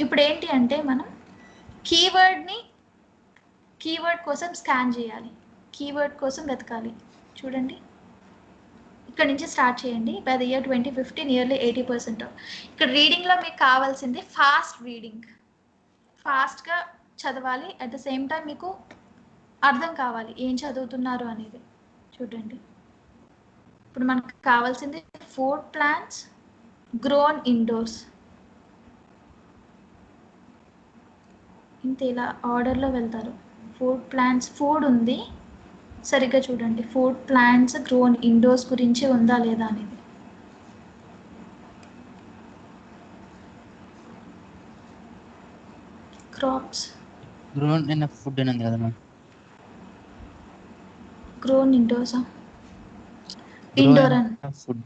ఇప్పుడు ఏంటి అంటే మనం కీవర్డ్ కోసం స్కాన్ చేయాలి, కీవర్డ్ కోసం వెతకాలి. చూడండి, ఇక్కడ నుంచి స్టార్ట్ చేయండి. By the year 2050 nearly 80%. ఇక్కడ రీడింగ్లో మీకు కావాల్సింది ఫాస్ట్ రీడింగ్, ఫాస్ట్గా చదవాలి. అట్ ద సేమ్ టైం మీకు అర్థం కావాలి ఏం చదువుతున్నారు అనేది. చూడండి, ఇప్పుడు మనకు కావాల్సింది ఫుడ్ ప్లాంట్స్ గ్రోన్ ఇండోర్స్. ఇంత ఇలా ఆర్డర్లో వెళ్తారు. ఫుడ్ ప్లాంట్స్, ఫుడ్ ఉంది, సరిగ్గా చూడండి. ఫుడ్ ప్లాంట్స్ గ్రోన్ ఇండోర్స్ గురించి ఉందా లేదా అనేది. క్రాప్స్ గ్రోన్ ఇన్ ఫుడ్ అని ఉంది కదా మ్యామ్. గ్రోన్ ఇండోర్సా, ఇండోర్ అని ఫుడ్.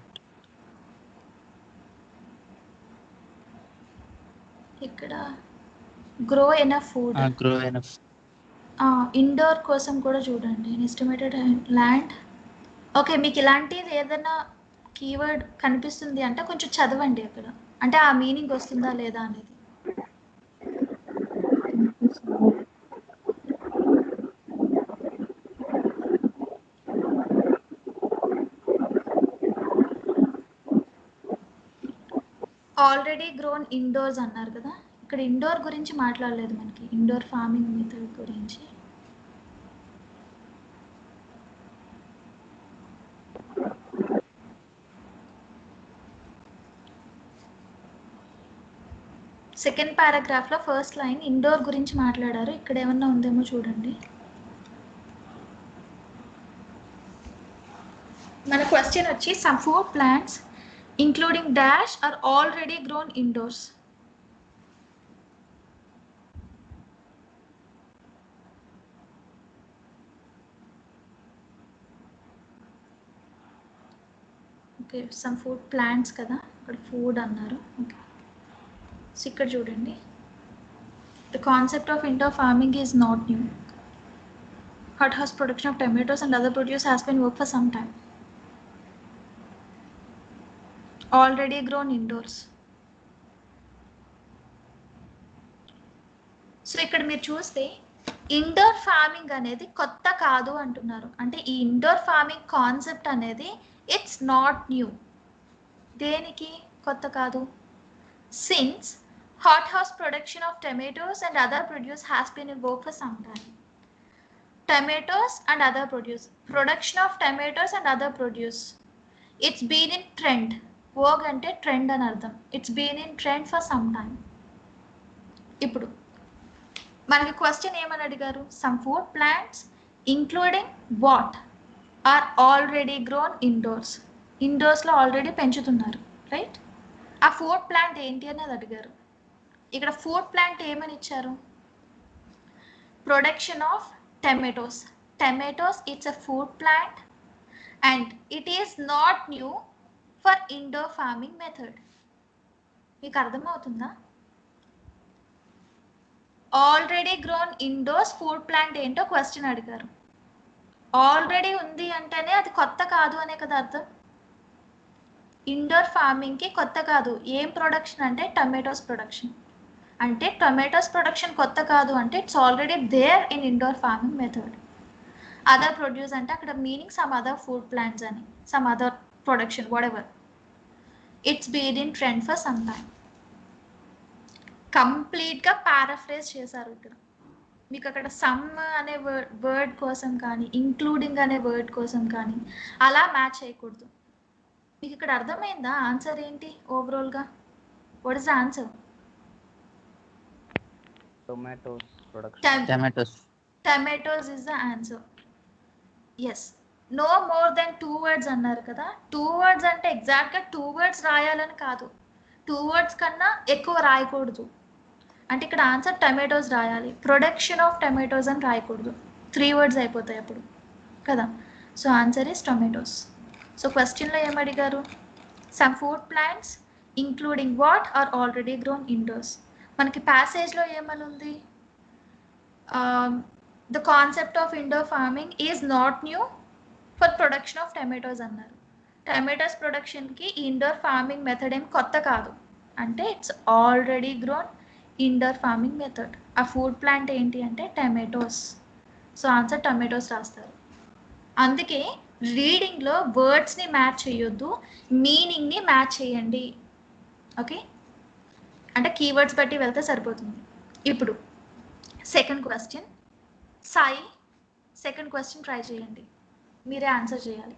ఇక్కడ grow enough food, grow enough. Indoor కోసం కూడా చూడండి. Estimated land. ఓకే, మీకు ఇలాంటిది ఏదైనా కీవర్డ్ కనిపిస్తుంది అంటే కొంచెం చదవండి అక్కడ, అంటే ఆ మీనింగ్ వస్తుందా లేదా అనేది. ఆల్రెడీ గ్రోన్ ఇండోర్స్ అన్నారు కదా, ఇక్కడ ఇండోర్ గురించి మాట్లాడలేదు మనకి, ఇండోర్ ఫార్మింగ్ మెథడ్ గురించి. సెకండ్ పారాగ్రాఫ్లో ఫస్ట్ లైన్ ఇండోర్ గురించి మాట్లాడారు. ఇక్కడ ఏమన్నా ఉందేమో చూడండి. మన క్వశ్చన్ వచ్చి some food plants including dash are already grown indoors. Okay, some food plants kada, ikkada food annaru. Okay, so ikkada chudandi, the concept of indoor farming is not new. Hothouse production of tomatoes and other produce has been worked for some time. Already grown indoors. So ఇక్కడ మీరు చూస్తే indoor farming అనేది కొత్త కాదు అంటున్నారు. అంటే ఈ indoor farming concept అనేది ఇట్స్ నాట్ న్యూ. దేనికి కొత్త కాదు? Since hot house production of tomatoes and other produce has been in work for some time. Tomatoes and other produce, production of tomatoes and other produce, it's been in trend. Work అంటే trend అని అర్థం. It's been in trend for some time. ఇప్పుడు మనకి question ఏమని అడిగారు? Some food plants including what are already grown indoors. ఇండోర్స్లో already పెంచుతున్నారు, right? ఆ food plant ఏంటి అనేది అడిగారు. ఇక్కడ ఫుడ్ ప్లాంట్ ఏమని ఇచ్చారు? Production of tomatoes. Tomatoes it's a food plant and it is not new for indoor farming method. మీకు అర్థమవుతుందా? Already grown indoors food plant ఏంటో క్వశ్చన్ అడిగారు. ఆల్రెడీ ఉంది అంటేనే అది కొత్త కాదు అనే కదా అర్థం. ఇండోర్ ఫార్మింగ్కి కొత్త కాదు. ఏం ప్రొడక్షన్ అంటే టొమాటోస్ ప్రొడక్షన్. అంటే టొమాటోస్ ప్రొడక్షన్ కొత్త కాదు అంటే it's already there in indoor farming method. Other produce అంటే అక్కడ meaning some other food plants అని, some other production whatever. It's been in trend for some time. కంప్లీట్గా paraphrase చేశారు ఇక్కడ. మీకు అక్కడ సమ్ అనే వర్డ్ కోసం కానీ ఇంక్లూడింగ్ అనే వర్డ్ కోసం కానీ అలా మ్యాచ్ చేయకూడదు. మీకు ఇక్కడ అర్థమైందా ఆన్సర్ ఏంటి ఓవరాల్గా? What is the answer? Tomatoes production. Tomatoes is the answer. Yes. No more than 2 words అన్నారు కదా. 2 words అంటే ఎగ్జాక్ట్గా 2 words రాయాలని కాదు, 2 words కన్నా ఎక్కువ రాయకూడదు. అంటే ఇక్కడ ఆన్సర్ టమాటోస్ రాయాలి, ప్రొడక్షన్ ఆఫ్ టమాటోస్ అని రాయకూడదు. 3 words అయిపోతాయి అప్పుడు కదా. So answer is tomatoes. So క్వశ్చన్లో ఏమడిగారు? Some food plants including what are already grown indoors. మనకి ప్యాసేజ్లో ఏమని ఉంది? The concept of indoor farming is not new for production of tomatoes అన్నారు. టమాటోస్ ప్రొడక్షన్కి ఇండోర్ ఫార్మింగ్ మెథడ్ ఏం కొత్త కాదు, అంటే it's already grown indoor farming method. ఆ ఫుడ్ ప్లాంట్ ఏంటి అంటే టమాటోస్. సో ఆన్సర్ టమాటోస్ రాస్తారు. అందుకే రీడింగ్లో వర్డ్స్ని మ్యాచ్ చేయొద్దు, మీనింగ్ని మ్యాచ్ చేయండి. ఓకే, అంటే కీవర్డ్స్ బట్టి వెళ్తే సరిపోతుంది. ఇప్పుడు second question. Sai, second question try చేయండి, మీరే ఆన్సర్ చేయాలి.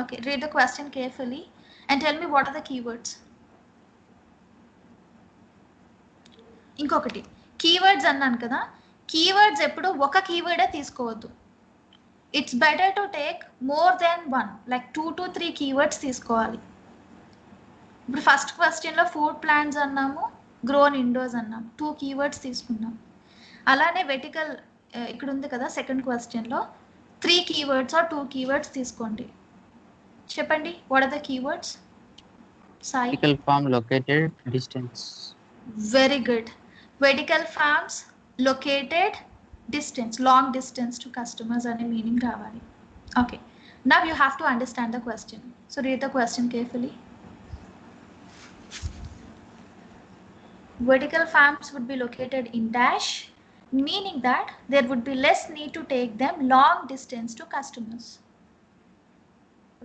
Okay, read the question carefully and tell me what are the keywords. ఇంకొకటి, కీవర్డ్స్ అన్నాను కదా, కీవర్డ్స్ ఎప్పుడు ఒక కీవర్డే తీసుకోవద్దు. It's better to take more than 1, like 2 to 3 keywords తీసుకోవాలి. ఇప్పుడు ఫస్ట్ క్వశ్చన్లో ఫుడ్ ప్లాంట్స్ అన్నాము, గ్రోన్ ఇండోర్స్ అన్నాము, 2 కీవర్డ్స్ తీసుకున్నాం. అలానే వెటికల్ ఇక్కడ ఉంది కదా సెకండ్ క్వశ్చన్లో 3 కీవర్డ్స్ ఆర్ 2 కీవర్డ్స్ తీసుకోండి. చెప్పండి, what are the keywords? Sai. Vertical farm located, distance. Very good. Vertical farms located, distance, long distance to customers అనే మీనింగ్ రావాలి. Okay, now you have to understand the question. So read the question carefully. Vertical farms would be located in dash, meaning that there would be less need to take them long distance to customers.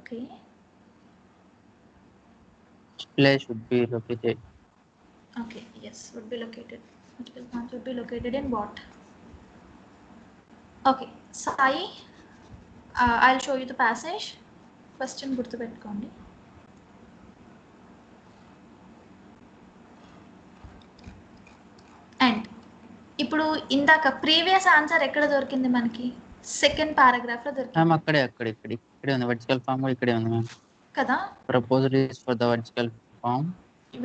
Okay. Display should be located. Okay, yes, would be located. Vertical farms would be located in what? Okay, Sai, I'll show you the passage. Question gurtu pettukondi. And ఇప్పుడు ఇందాక previous answer ఎక్కడ దొరికింది మనకి? Second paragraph లో దొరికింది. Ma'am ఇక్కడే ఉంది, vertical form కూడా ఇక్కడే ఉంది మ్యామ్ కదా. Proposal is for the vertical farm.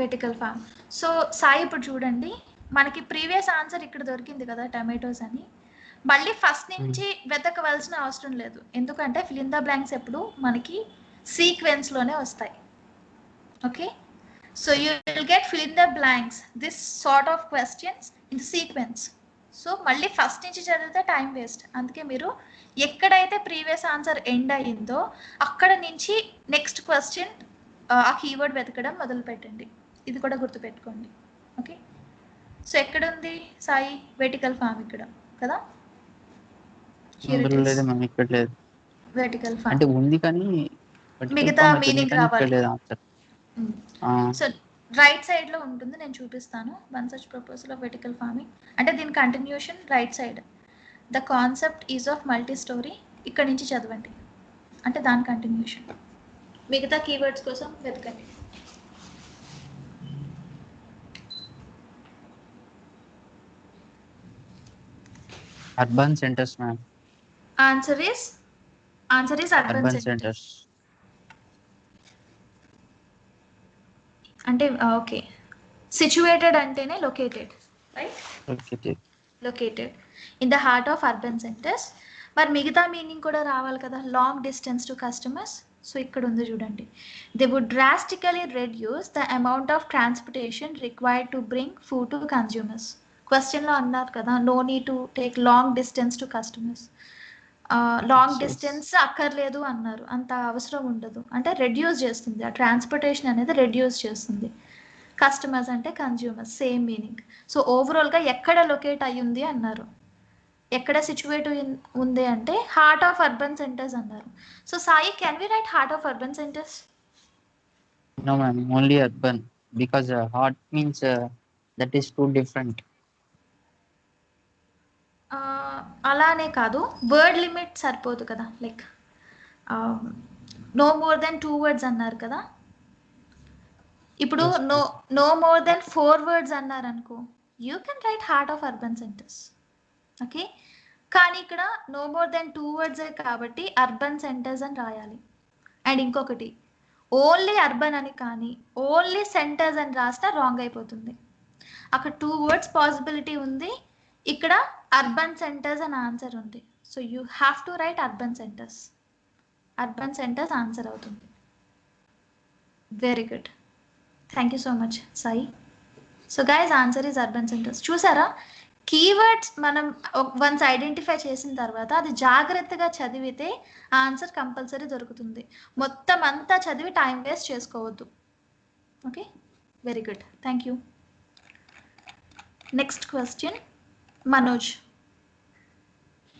Vertical farm. So Sai ఇప్పుడు చూడండి, మనకి ప్రీవియస్ ఆన్సర్ ఇక్కడ దొరికింది కదా టమాటోస్ అని. మళ్ళీ ఫస్ట్ నుంచి వెతకవలసిన అవసరం లేదు, ఎందుకంటే ఫిల్ ఇన్ ద బ్లాంక్స్ ఎప్పుడు మనకి సీక్వెన్స్లోనే వస్తాయి. Okay, so you will get fill in the blanks this sort of questions in sequence. So మళ్ళీ ఫస్ట్ నుంచి చదివితే టైం వేస్ట్. అందుకే మీరు ఎక్కడైతే ప్రీవియస్ ఆన్సర్ ఎండ్ అయ్యిందో అక్కడ నుంచి నెక్స్ట్ క్వశ్చన్ ఆ కీవర్డ్ వెతకడం మొదలు పెట్టండి. ఇది కూడా గుర్తుపెట్టుకోండి. ఓకే, సో ఎక్కడ ఉంది సాయి వెర్టికల్ ఫార్మ్? ఇక్కడ కదా. వెర్టికల్ ఫార్మ్ అంటే ఉంది కానీ మిగతా మీనింగ్ రావాలి. సో రైట్ సైడ్ లో ఉంటుంది, నేను చూపిస్తాను. One such proposal of vertical farming అంటే దీని continuation right side. The concept is of multi story, ఇక్కడ నుంచి చదవండి, అంటే దాని కంటిన్యూషన్. మిగతా కీవర్డ్స్ కోసం వెతకండి. urban centers ma'am. Answer is urban centers. అంటే ఓకే, సిచ్యువేటెడ్ అంటేనే located, right? Located in the heart of urban centres. మరి మిగతా మీనింగ్ కూడా రావాలి కదా, long distance to customers. So ఇక్కడ ఉంది చూడండి, they would drastically reduce the amount of transportation required to bring food to consumers. క్వశ్చన్లో అన్నారు కదా, no need to take long distance to customers. Long distance అక్కర్లేదు అన్నారు, అంత అవసరం ఉండదు అంటే రెడ్యూస్ చేస్తుంది, ఆ ట్రాన్స్పోర్టేషన్ అనేది రెడ్యూస్ చేస్తుంది. కస్టమర్స్ అంటే కన్జ్యూమర్స్, సేమ్ మీనింగ్. సో ఓవరాల్గా ఎక్కడ లొకేట్ అయ్యింది అన్నారు, ఎక్కడ సిచ్యువేట్ ఉంది అంటే హార్ట్ ఆఫ్ అర్బన్ సెంటర్స్ అన్నారు. So Sai, can we write heart of urban centres? No, ma'am, only urban because hot means that is too different. అలానే కాదు, వర్డ్ లిమిట్ సరిపోదు కదా, like no more than 2 words అన్నారు కదా. ఇప్పుడు Yes, no more than 4 words అన్నారు అనుకో, you can write heart of urban centres. Okay, కానీ ఇక్కడ నో మోర్ దెన్ 2 words కాబట్టి అర్బన్ సెంటర్స్ అని రాయాలి. అండ్ ఇంకొకటి, ఓన్లీ అర్బన్ అని కానీ ఓన్లీ సెంటర్స్ అని రాస్తే రాంగ్ అయిపోతుంది. అక్కడ 2 words పాసిబిలిటీ ఉంది, ఇక్కడ అర్బన్ సెంటర్స్ అని ఆన్సర్ ఉంది. So you have to write urban centres. Urban centres answer అవుతుంది. Very good, thank you so much Sai. So guys, answer is urban centres. చూసారా, కీవర్డ్స్ మనం వన్స్ ఐడెంటిఫై చేసిన తర్వాత అది జాగ్రత్తగా చదివితే ఆన్సర్ కంపల్సరీ దొరుకుతుంది. మొత్తం అంతా చదివి టైం వేస్ట్ చేసుకోవద్దు. Okay, very good, thank you. Next question, Manoj,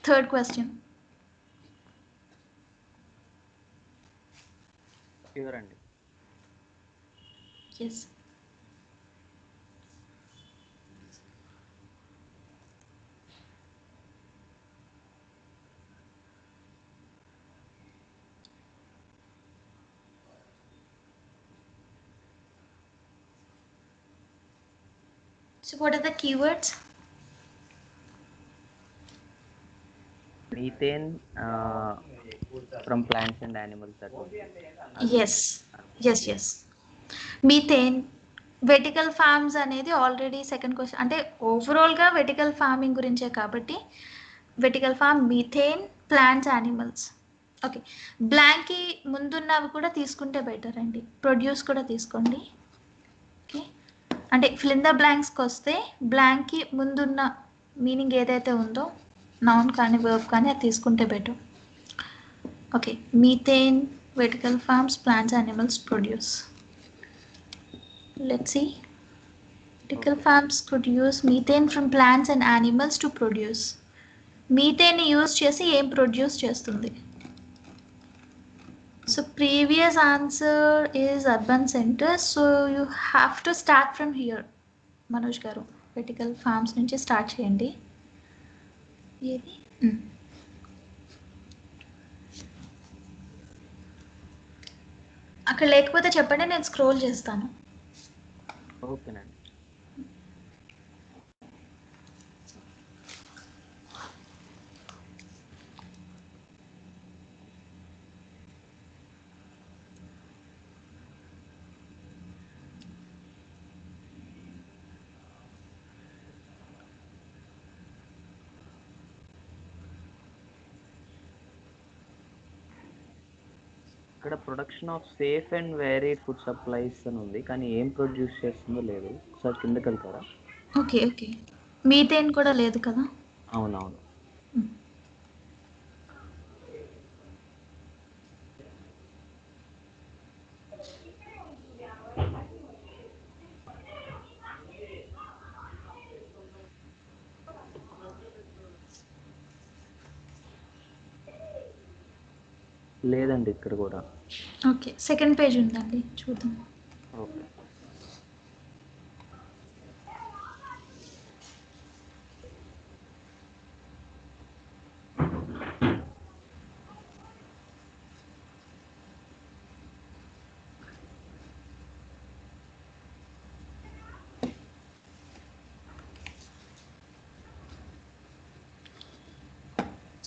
third question. Pure అండి. Yes. So what are the keywords? Methane from plants and animals. Yes. Methane, vertical farms అనేది ఆల్రెడీ సెకండ్ క్వశ్చన్, అంటే ఓవరాల్గా vertical farming గురించే కాబట్టి vertical farm, methane, plants, animals. Okay, బ్లాంక్కి ముందున్నవి కూడా తీసుకుంటే బెటర్ అండి, ప్రొడ్యూస్ కూడా తీసుకోండి. ఓకే, అంటే ఫిల్ ఇన్ ద బ్లాంక్స్కి వస్తే బ్లాంక్కి ముందున్న మీనింగ్ ఏదైతే ఉందో, నౌన్ కానీ వర్బ్ కానీ, అది తీసుకుంటే better. Okay, methane, vertical farms, plants, animals, produce. Let's see. Vertical farms could use methane from plants and animals to produce. Methane ni use chesi em produce chestundi. So previous answer is urban centers. So you have to start from here. Manoj garu, vertical farms nunchi start cheyandi. Yedi. అక్కడ లేకపోతే చెప్పండి, నేను scroll చేస్తాను. ఓకేనండి. ఇక్కడ production of safe and varied food supplies అని ఉంది, కానీ ఏం ప్రొడ్యూస్ చేస్తుందో లేదు. ఒకసారి కిందకి వెళ్తారా? ఓకే, మీథేన్ కూడా లేదు కదా? అవునవును. లేదండి ఇక్కడ కూడా. ఓకే, సెకండ్ పేజ్ ఉందండి, చూద్దాం. ఓకే,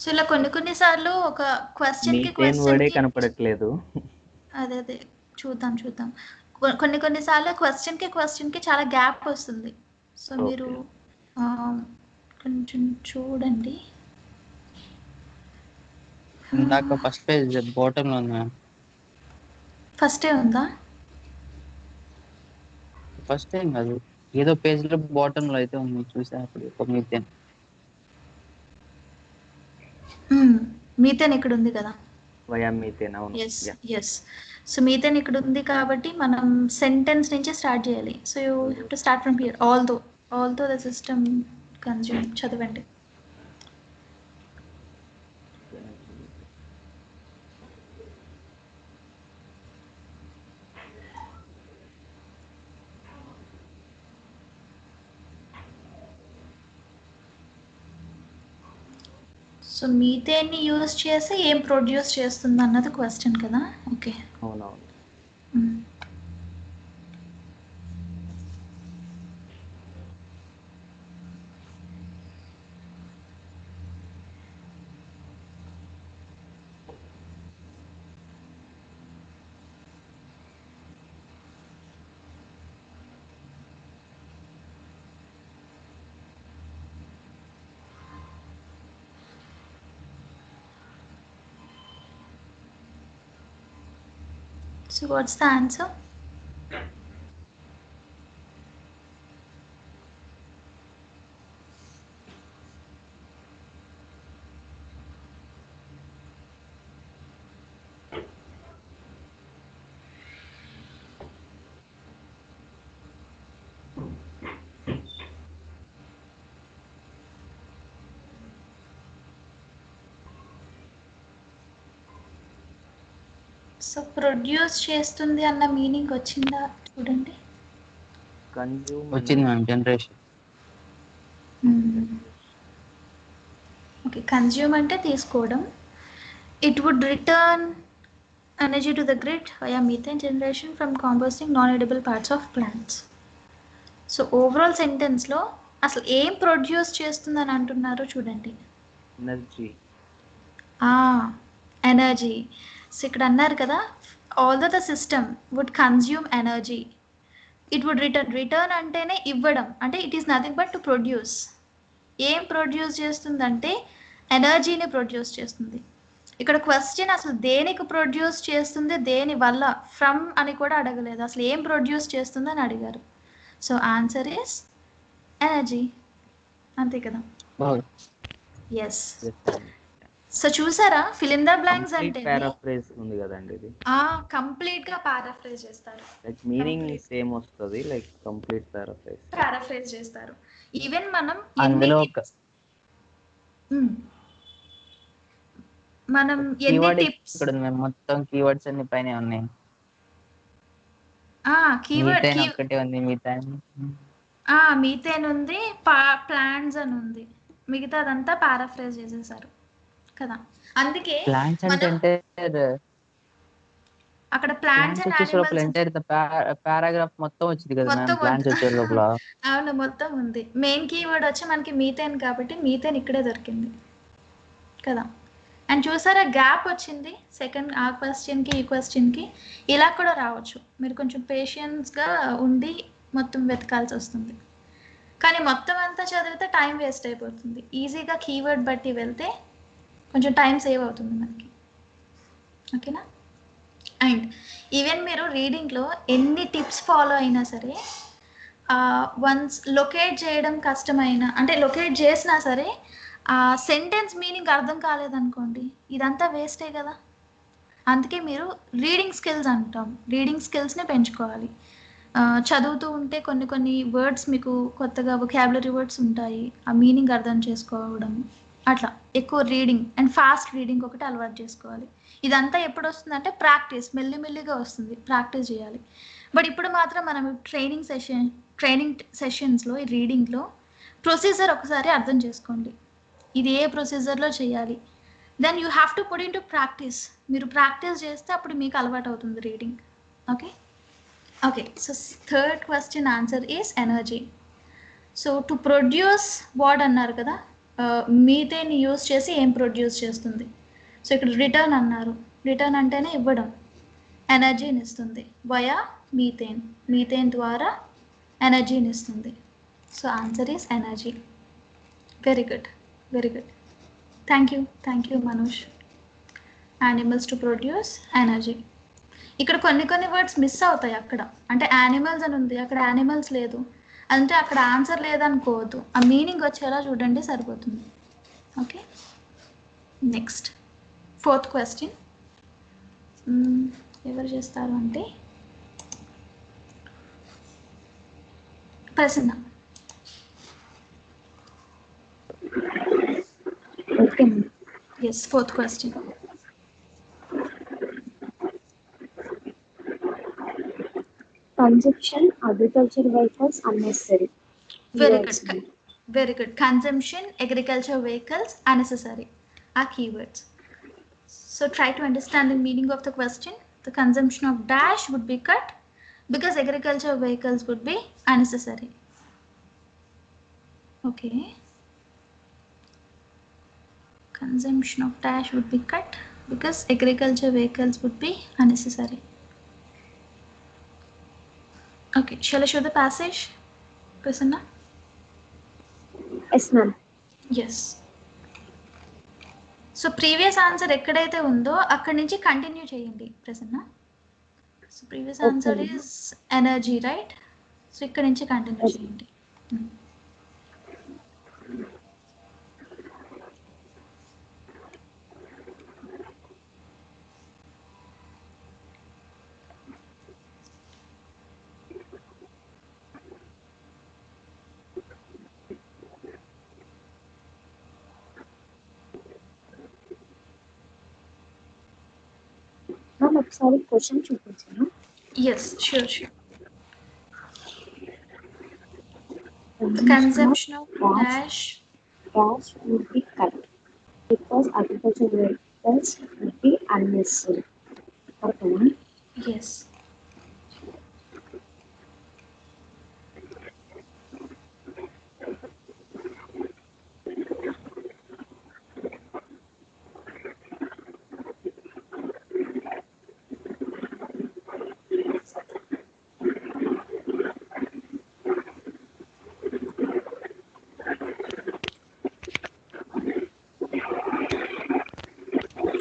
సో ఇలా కొన్నిసార్లు ఒక క్వశ్చన్ కి వర్డే కనపడట్లేదు. అదే చూద్దాం. కొన్నిసార్లు క్వశ్చన్ కి చాలా గ్యాప్ వస్తుంది. సో మీరు కొంచెం చూడండి. ఇందాక ఫస్ట్ పేజ్ బాటమ్ లో ఉంది. ఫస్టే ఉందా? ఫస్ట్ టైం కాదు, ఏదో పేజ్ లో బాటమ్ లో అయితే ఉంది, చూసా అప్పుడు. మీథేన్ ఇక్కడ ఉంది కదా? మీథేన్, అవును. ఎస్. సో మీథేన్ ఇక్కడ ఉంది కాబట్టి మనం సెంటెన్స్ నుంచి స్టార్ట్ చేయాలి. So you have to start from here. Although the system consume. చదవండి. సో మీథేన్ని యూజ్ చేసి ఏం ప్రొడ్యూస్ చేస్తుంది అన్నది క్వశ్చన్ కదా. ఓకే. అవునవును. So what's the answer? So produce చేస్తుంది అన్న మీనింగ్ వచ్చిందా చూడండి. కన్జ్యూమ్ వచ్చింది మ్యామ్, జనరేషన్. ఓకే, కన్జ్యూమ్ అంటే తీసుకోవడం. It would return energy to the grid via methane generation from composting non-edible parts of plants. So overall సెంటెన్స్లో అసలు ఏం ప్రొడ్యూస్ చేస్తుందని అంటున్నారో చూడండి. ఎనర్జీ. ఎనర్జీ. సో ఇక్కడ అన్నారు కదా, although the system would consume energy, it would return అంటేనే ఇవ్వడం, అంటే it is nothing but to produce. ఏం ప్రొడ్యూస్ చేస్తుందంటే ఎనర్జీని ప్రొడ్యూస్ చేస్తుంది. ఇక్కడ క్వశ్చన్ అసలు దేనికి ప్రొడ్యూస్ చేస్తుంది, దేని వల్ల, ఫ్రమ్ అని కూడా అడగలేదు, అసలు ఏం ప్రొడ్యూస్ చేస్తుంది అని అడిగారు. So answer is energy. అంతే కదా. ఎస్. సో చూసారా, ఫిల్ ఇన్ ద బ్లాంక్స్ అంటే పారాఫ్రేజ్ ఉంది కదండి ఇది. కంప్లీట్ గా పారాఫ్రేజ్ చేస్తారు. లైక్ మీనింగ్ సేమ్ వస్తుంది, లైక్ కంప్లీట్ పారాఫ్రేజ్ చేస్తారు. ఈవెన్ మనం అందులో మనం కీవర్డ్ ఇక్కడ ఉంది మ్యామ్, మొత్తం కీవర్డ్స్ అన్ని పైన ఉన్నాయి. మీథేన్ ఒక్కటే ఉంది, మీథేన్ ఉంది, ప్లాంట్స్ అని ఉంది, మిగతా అదంతా పారాఫ్రేజ్ చేసేసారు కదా. అందుకే అక్కడ ప్లాంట్స్ అండ్ యానిమల్స్ పారాగ్రాఫ్ మొత్తం వచ్చింది కదా మ్యామ్, ప్లాంట్స్ వచ్చే లోపల. అవును, మొత్తం ఉంది. మెయిన్ కీవర్డ్ వచ్చి మనకి మీథేన్ కాబట్టి మీథేన్ ఇక్కడే దొరికింది కదా. అండ్ చూసారా, గ్యాప్ వచ్చింది సెకండ్ ఆ క్వశ్చన్కి ఈ క్వశ్చన్కి. ఇలా కూడా రావచ్చు, మీరు కొంచెం పేషెన్స్గా ఉండి మొత్తం వెతకాల్సి వస్తుంది. కానీ మొత్తం అంతా చదివితే టైం వేస్ట్ అయిపోతుంది. ఈజీగా కీవర్డ్ బట్టి వెళ్తే కొంచెం టైం సేవ్ అవుతుంది మనకి. ఓకేనా. అండ్ ఈవెన్ మీరు రీడింగ్లో ఎన్ని టిప్స్ ఫాలో అయినా సరే, వన్స్ లొకేట్ చేయడం కష్టమైన, అంటే లొకేట్ చేసినా సరే ఆ సెంటెన్స్ మీనింగ్ అర్థం కాలేదనుకోండి, ఇదంతా వేస్టే కదా. అందుకే మీరు రీడింగ్ స్కిల్స్ అంటాం, రీడింగ్ స్కిల్స్ని పెంచుకోవాలి. చదువుతూ ఉంటే కొన్ని వర్డ్స్ మీకు కొత్తగా వొకాబులరీ వర్డ్స్ ఉంటాయి, ఆ మీనింగ్ అర్థం చేసుకోవడం, అట్లా ఎక్కువ రీడింగ్ అండ్ ఫాస్ట్ రీడింగ్ ఒకటి అలవాటు చేసుకోవాలి. ఇదంతా ఎప్పుడు వస్తుందంటే ప్రాక్టీస్, మెల్లిమెల్లిగా వస్తుంది, ప్రాక్టీస్ చేయాలి. బట్ ఇప్పుడు మాత్రం మనం ట్రైనింగ్ సెషన్స్లో ఈ రీడింగ్లో ప్రొసీజర్ ఒకసారి అర్థం చేసుకోండి, ఇది ఏ ప్రొసీజర్లో చేయాలి. Then you have to put into practice. మీరు ప్రాక్టీస్ చేస్తే అప్పుడు మీకు అలవాటు అవుతుంది reading. Okay. Okay, so third question answer is energy. So to produce what అన్నారు కదా, మీథేన్ యూజ్ చేసి ఏం ప్రొడ్యూస్ చేస్తుంది. సో ఇక్కడ రిటర్న్ అన్నారు, రిటర్న్ అంటేనే ఇవ్వడం, ఎనర్జీని ఇస్తుంది వయా మీథేన్, మీథేన్ ద్వారా ఎనర్జీని ఇస్తుంది. So answer is energy. Very good, very good. Thank you Manoj. Animals to produce energy. ఇక్కడ కొన్ని వర్డ్స్ మిస్ అవుతాయి అక్కడ, అంటే యానిమల్స్ అని ఉంది, అక్కడ యానిమల్స్ లేదు అంటే అక్కడ ఆన్సర్ లేదనుకోవద్దు, ఆ మీనింగ్ వచ్చేలా చూడండి, సరిపోతుంది. ఓకే. నెక్స్ట్ ఫోర్త్ క్వశ్చన్ ఎవరు చేస్తారు అంటే Prasanna. Okay. Yes, fourth question. Consumption agriculture vehicles unnecessary. Very good. Consumption agriculture vehicles unnecessary. are keywords. So try to understand the meaning of the question. The consumption of dash would be cut because agriculture vehicles would be unnecessary. Okay. Consumption of dash would be cut because agriculture vehicles would be unnecessary. Okay, shall I show the passage, Prasanna? Yes, ma'am. Yes. So previous answer ekkadaithe undo akkadi nunchi continue cheyandi Prasanna. So previous answer Okay. is energy, right? So ikkadi nunchi continue Yes. cheyandi. Ma'am, ఒకసారి question చూపించాను. Yes, sure. The consumption of dash Dash would be cut because agriculture vehicles would be unnecessary. Okay, ma'am. yes.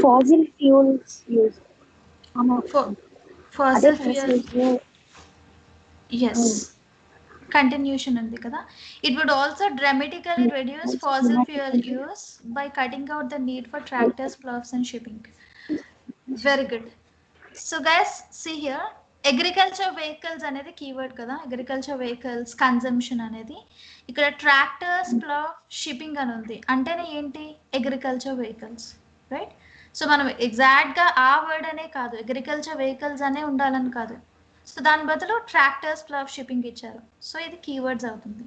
Fossil fuels use. Fossil fuel, passage. yes. Continuation ఉంది కదా. It would also dramatically reduce fossil fuel use by cutting out the need for tractors, plows and shipping. Very good. So guys, see here, agriculture vehicles అనేది keyword కదా. Agriculture vehicles consumption అనేది ఇక్కడ tractors, plow, shipping అని ఉంది. అంటేనే ఏంటి? Agriculture vehicles, right? So మనం ఎగ్జాక్ట్గా ఆ వర్డ్ అనే కాదు, అగ్రికల్చర్ వెహికల్స్ అనే ఉండాలని కాదు. సో దాని బదులు ట్రాక్టర్స్, ప్లవ్, షిప్పింగ్ ఇచ్చారు. సో ఇది కీవర్డ్స్ అవుతుంది.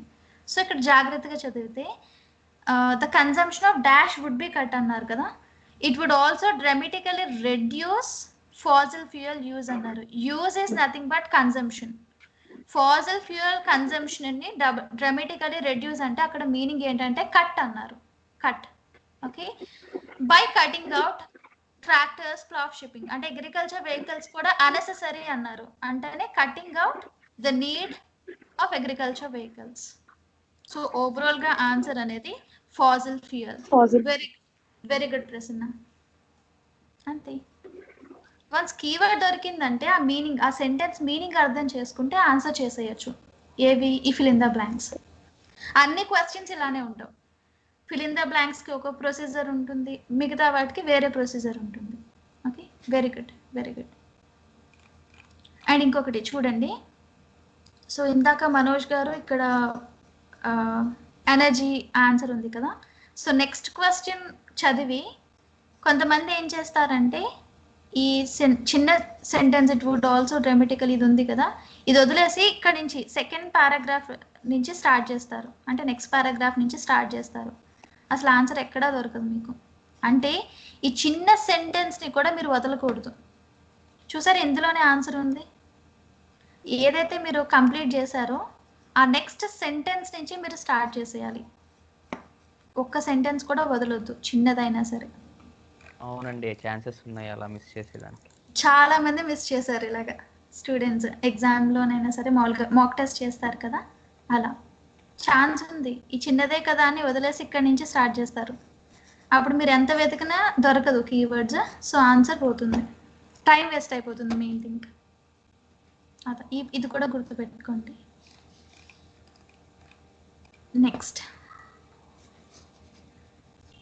సో ఇక్కడ జాగ్రత్తగా చదివితే the consumption of dash would be cut అన్నారు కదా. It would also dramatically reduce fossil fuel use అన్నారు. Use is nothing but consumption. Fossil fuel consumption ని డ్రామాటికలీ రెడ్యూస్ అంటే అక్కడ మీనింగ్ ఏంటంటే కట్ అన్నారు. Cut. Okay. By cutting out tractors, plough, shipping అంటే agriculture vehicles కూడా అనెసెసరీ అన్నారు. అంటేనే cutting out the need of agriculture vehicles. So overall గా ఆన్సర్ అనేది fossil fuel. Very good Prasanna. అంతే. వన్స్ కీవర్డ్ దొరికిందంటే ఆ మీనింగ్, ఆ సెంటెన్స్ మీనింగ్ అర్థం చేసుకుంటే ఆన్సర్ చేసేయచ్చు. ఏవి? ఈ ఫిల్ ఇన్ ద బ్లాంక్స్. అన్ని క్వశ్చన్స్ ఇలానే ఉంటావు. ఫిల్ ఇన్ ద బ్లాంక్స్కి ఒక ప్రొసీజర్ ఉంటుంది, మిగతా వాటికి వేరే ప్రొసీజర్ ఉంటుంది. Okay, very good. అండ్ ఇంకొకటి చూడండి. సో ఇందాక మనోజ్ గారు ఇక్కడ ఎనర్జీ ఆన్సర్ ఉంది కదా. సో నెక్స్ట్ క్వశ్చన్ చదివి కొంతమంది ఏం చేస్తారంటే ఈ చిన్న sentence it would also dramatical ఇది ఉంది కదా, ఇది వదిలేసి ఇక్కడ నుంచి సెకండ్ పారాగ్రాఫ్ నుంచి స్టార్ట్ చేస్తారు. అంటే నెక్స్ట్ పారాగ్రాఫ్ నుంచి స్టార్ట్ చేస్తారు. అసలు ఆన్సర్ ఎక్కడా దొరకదు మీకు. అంటే ఈ చిన్న సెంటెన్స్ని కూడా మీరు వదలకూడదు. చూసారు, ఇందులోనే ఆన్సర్ ఉంది. ఏదైతే మీరు కంప్లీట్ చేశారో ఆ నెక్స్ట్ సెంటెన్స్ నుంచి మీరు స్టార్ట్ చేసేయాలి. ఒక్క సెంటెన్స్ కూడా వదలొద్దు, చిన్నదైనా సరే. అవునండి, ఛాన్సెస్ ఉన్నాయి అలా మిస్ చేసేదానికి. చాలా మంది మిస్ చేశారు ఇలాగా స్టూడెంట్స్. ఎగ్జామ్లోనైనా సరే మామూలుగా మాక్ టెస్ట్ చేస్తారు కదా, అలా ఛాన్స్ ఉంది. ఈ చిన్నదే కదా అని వదిలేసి ఇక్కడి నుంచి స్టార్ట్ చేస్తారు. అప్పుడు మీరు ఎంత వెతికినా దొరకదు కీవర్డ్స్. సో ఆన్సర్ పోతుంది, టైం వేస్ట్ అయిపోతుంది మెయిన్ థింగ్. అదే ఇది కూడా గుర్తుపెట్టుకోండి. నెక్స్ట్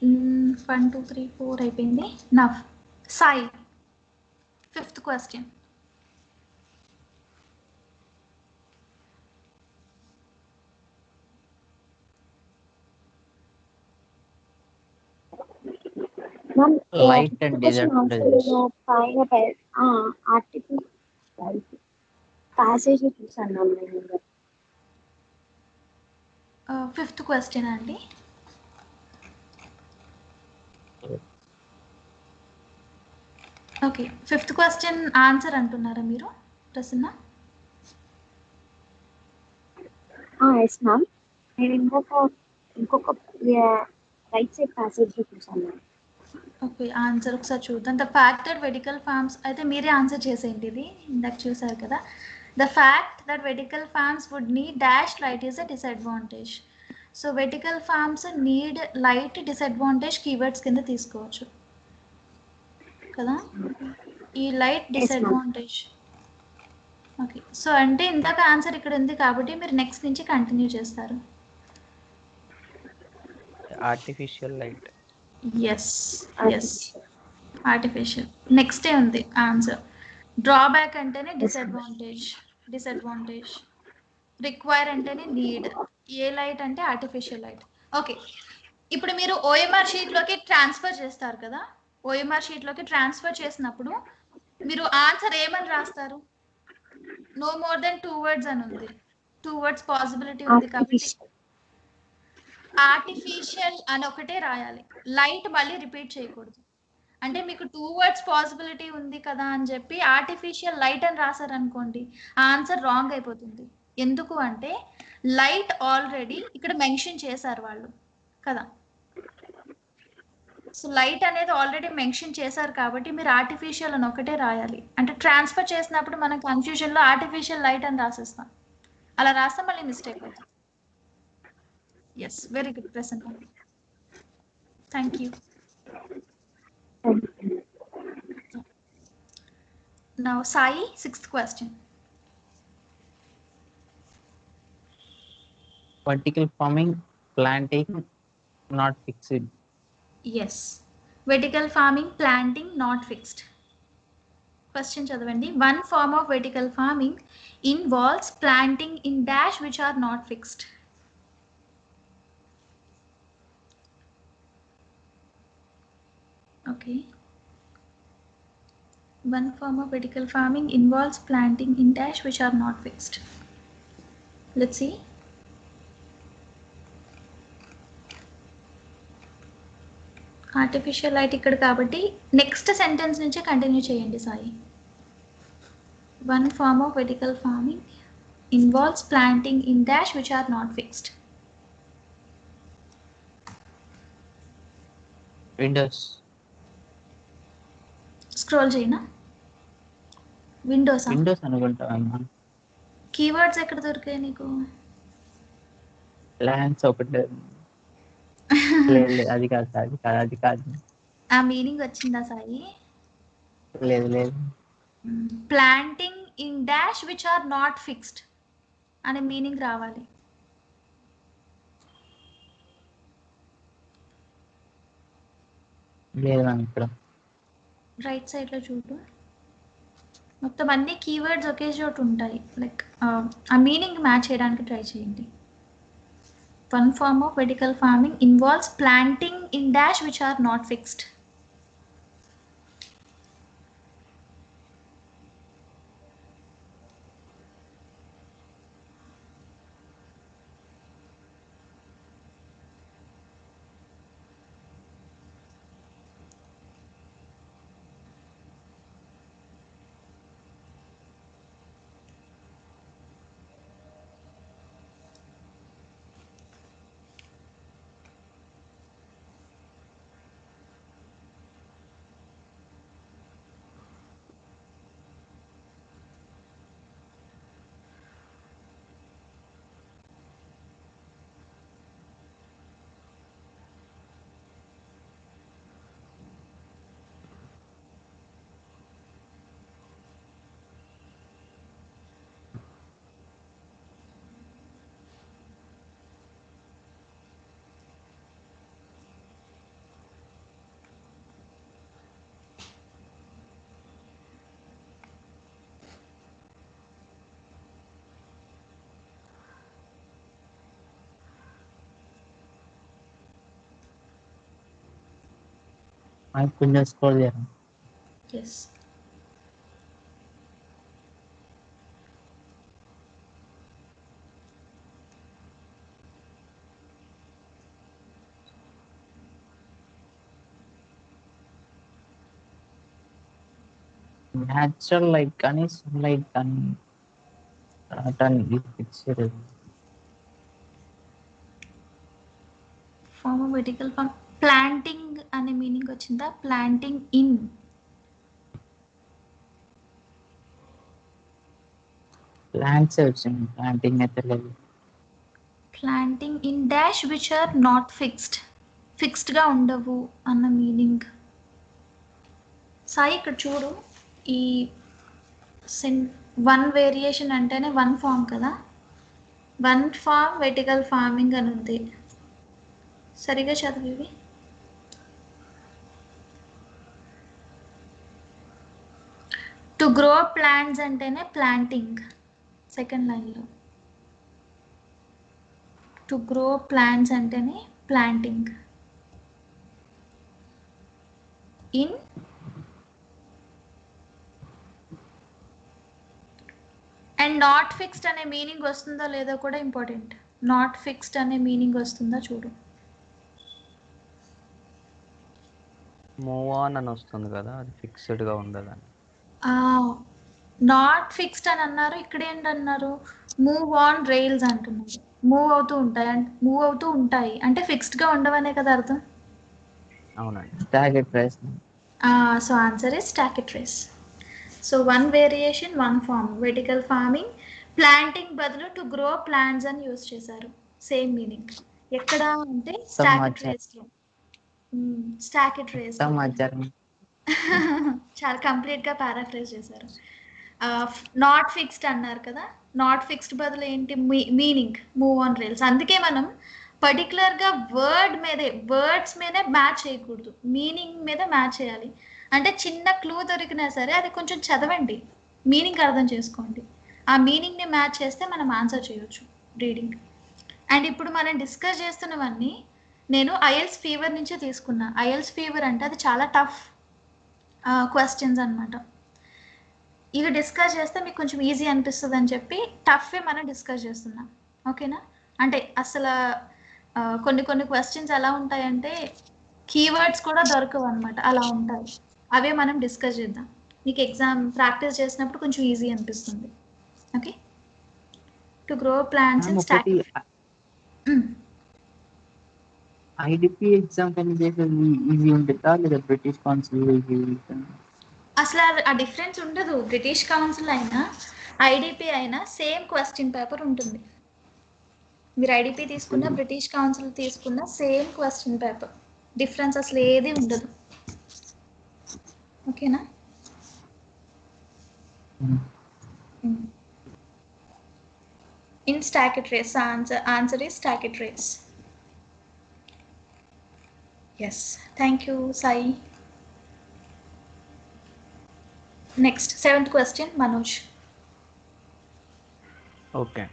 1 2 3 4 అయిపోయింది. Now Sai, 5th question. Light and desert presence. Article passage చూసాను నేను. 5th క్వశ్చన్ అండి. ఓకే, ఫిఫ్త్ క్వశ్చన్ ఆన్సర్ అంటున్నారా మీరు ప్రసన్న? Yes ma'am. నేను ఇంకొక రైట్ సైడ్ ప్యాసేజ్ చూసాను. ఓకే, ఆన్సర్ ఒకసారి చూద్దాం. The fact that vertical farms, అయితే మీరే ఆన్సర్ చేసేయండి ఇది, ఇందాక చూసారు కదా. The fact that vertical farms would need dash light is a disadvantage. So vertical farms need light disadvantage keywords కింద తీసుకోవచ్చు కదా. ఈ light yes ma'am. Disadvantage. Okay, so అంటే ఇందాక ఆన్సర్ ఇక్కడ ఉంది కాబట్టి మీరు నెక్స్ట్ నుంచి కంటిన్యూ చేస్తారు. Artificial light. Yes yes, artificial నెక్స్టే ఉంది ఆన్సర్. డ్రాబ్యాక్ అంటేనే డిసడ్వాంటేజ్, డిసడ్వాంటేజ్. రిక్వైర్ అంటేనే నీడ్. ఏ లైట్ అంటే ఆర్టిఫిషియల్ లైట్. ఓకే, ఇప్పుడు మీరు ఓఎంఆర్ షీట్లోకి ట్రాన్స్ఫర్ చేస్తారు కదా. ఓఎంఆర్ షీట్లోకి ట్రాన్స్ఫర్ చేసినప్పుడు మీరు ఆన్సర్ ఏమని రాస్తారు? నో మోర్ దెన్ 2 వర్డ్స్ అని ఉంది. 2 వర్డ్స్ పాసిబిలిటీ ఉంది కాబట్టి ఆర్టిఫిషియల్ అని ఒకటే రాయాలి. లైట్ మళ్ళీ రిపీట్ చేయకూడదు. అంటే మీకు 2 వర్డ్స్ పాసిబిలిటీ ఉంది కదా అని చెప్పి ఆర్టిఫిషియల్ లైట్ అని రాశారనుకోండి, ఆన్సర్ రాంగ్ అయిపోతుంది. ఎందుకు అంటే లైట్ ఆల్రెడీ ఇక్కడ మెన్షన్ చేశారు వాళ్ళు కదా. సో లైట్ అనేది ఆల్రెడీ మెన్షన్ చేశారు కాబట్టి మీరు ఆర్టిఫిషియల్ అని ఒకటే రాయాలి. అంటే ట్రాన్స్ఫర్ చేసినప్పుడు మనం కన్ఫ్యూజన్లో ఆర్టిఫిషియల్ లైట్ అని రాసేస్తాం. అలా రాస్తే మళ్ళీ మిస్టేక్ అవుతుంది. Yes, very good Prasanna, thank you. Now Sai, sixth question. Vertical farming, planting, not fixed. Yes, vertical farming, planting, not fixed. Question చదవండి. One form of vertical farming involves planting in dash which are not fixed. Okay. One form of vertical farming involves planting in dash which are not fixed. Let's see. Artificial light ఇక్కడ కాబట్టి next sentence నుంచి continue చేయండి Sai. One form of vertical farming involves planting in dash which are not fixed. Windows. Scroll చేయనా? Windows Windows అనుకుంటా అమ్మా. Keywords ఎక్కడ దొరికాయి నీకు? ల్యాండ్స్ ఒకటి లేదు లేదు, అది కాదు అది కాదు అది కాదు. ఆ మీనింగ్ వచ్చిందా సాయి? లేదు లేదు. Planting in dash which are not fixed అనే మీనింగ్ రావాలి. లేదు మ్యామ్ ఇక్కడ. రైట్ సైడ్లో చూడు, మొత్తం అన్ని కీవర్డ్స్ ఒకే చోటు ఉంటాయి. లైక్ ఆ మీనింగ్ మ్యాచ్ చేయడానికి ట్రై చేయండి. One form of vertical farming involves planting in dash which are not fixed. కొంచెం స్క్రోల్ చేయాలి. Yes. న్యాచురల్ లైట్ కానీ సన్లైట్ కానీ రావటానికి fixed. Farm vertical farm. Planting అనే మీనింగ్ వచ్చిందా? Planting in. ప్లాంట్స్ వచ్చింది, ప్లాంటింగ్ అయితే లేదు. Planting in dash which are not fixed. ఫిక్స్డ్గా ఉండవు అన్న మీనింగ్. సాయి ఇక్కడ చూడు, ఈ వన్ వేరియేషన్ అంటేనే వన్ ఫామ్ కదా, వన్ ఫామ్ వెర్టికల్ ఫార్మింగ్ అని ఉంది. సరిగా చదివి. టు గ్రో ప్లాంట్స్ అంటేనే ప్లాంటింగ్, సెకండ్ లైన్లో. టు గ్రో ప్లాంట్స్ అంటేనే planting. In and not fixed అనే మీనింగ్ వస్తుందో లేదో కూడా ఇంపార్టెంట్. నాట్ ఫిక్స్డ్ అనే మీనింగ్ వస్తుందో చూడు. మూవ్ ఆన్ అని వస్తుంది కదా, అది ఫిక్స్డ్గా ఉండదని. నాట్ ఫిక్స్డ్ అని అన్నారు, ఇక్కడ ఏంటన్నారు? మూవ్ ఆన్ రైల్స్ అంటున్నారు. మూవ్ అవుతూ ఉంటాయి మూవ్ అవుతూ ఉంటాయి అంటే ఫిక్స్డ్గా ఉండవనే కదా అర్థం. అవునండి. Staged rise. So answer is stacked rise. So one variation one farm vertical farming. Planting బదులు టు గ్రో ప్లాంట్స్ అని యూజ్ చేశారు. Same meaning. ఎక్కడ అంటే స్టాకెడ్ రైస్లో. స్టాకెడ్ రైస్ సమాచారం. చాలా కంప్లీట్గా పారాఫ్రేజ్ చేశారు. నాట్ ఫిక్స్డ్ అన్నారు కదా, నాట్ ఫిక్స్డ్ బదులు ఏంటి మీనింగ్? Move on rails. అందుకే మనం పర్టికులర్గా వర్డ్స్ మీదే మ్యాచ్ చేయకూడదు, మీనింగ్ మీద మ్యాచ్ చేయాలి. అంటే చిన్న క్లూ దొరికినా సరే అది కొంచెం చదవండి, మీనింగ్ అర్థం చేసుకోండి. ఆ మీనింగ్ని మ్యాచ్ చేస్తే మనం ఆన్సర్ చేయొచ్చు రీడింగ్. అండ్ ఇప్పుడు మనం డిస్కస్ చేస్తున్నవన్నీ నేను ఐఎల్స్ ఫీవర్ నుంచే తీసుకున్నా. ఐఎల్స్ ఫీవర్ అంటే అది చాలా టఫ్ క్వశ్చన్స్ అనమాట. ఇవి డిస్కస్ చేస్తే మీకు కొంచెం ఈజీ అనిపిస్తుంది అని చెప్పి టఫే మనం డిస్కస్ చేస్తున్నాం. ఓకేనా? అంటే అసలు కొన్ని క్వశ్చన్స్ ఎలా ఉంటాయంటే కీవర్డ్స్ కూడా దొరకవు అనమాట, అలా ఉంటాయి. అవే మనం డిస్కస్ చేద్దాం. మీకు ఎగ్జామ్ ప్రాక్టీస్ చేసినప్పుడు కొంచెం ఈజీ అనిపిస్తుంది. Okay. To grow plants in stock. IDP exam కని చేసేది ఈజీ ఉంటుందా లేదా బ్రిటిష్ కౌన్సిల్ ఈజీ? అసలు ఆ డిఫరెన్స్ ఉండదు. బ్రిటిష్ కౌన్సిల్ అయినా ఐడిపి అయినా సేమ్ క్వశ్చన్ పేపర్ ఉంటుంది. మీరు ఐడిపి తీసుకున్న బ్రిటిష్ కౌన్సిల్ తీసుకున్న సేమ్ క్వశ్చన్ పేపర్, డిఫరెన్స్ అసలు ఏది ఉండదు. ఓకేనా? In stacked race answer is stacked race. Yes, thank you Sai. Next, 7th question, Manoj. Okay.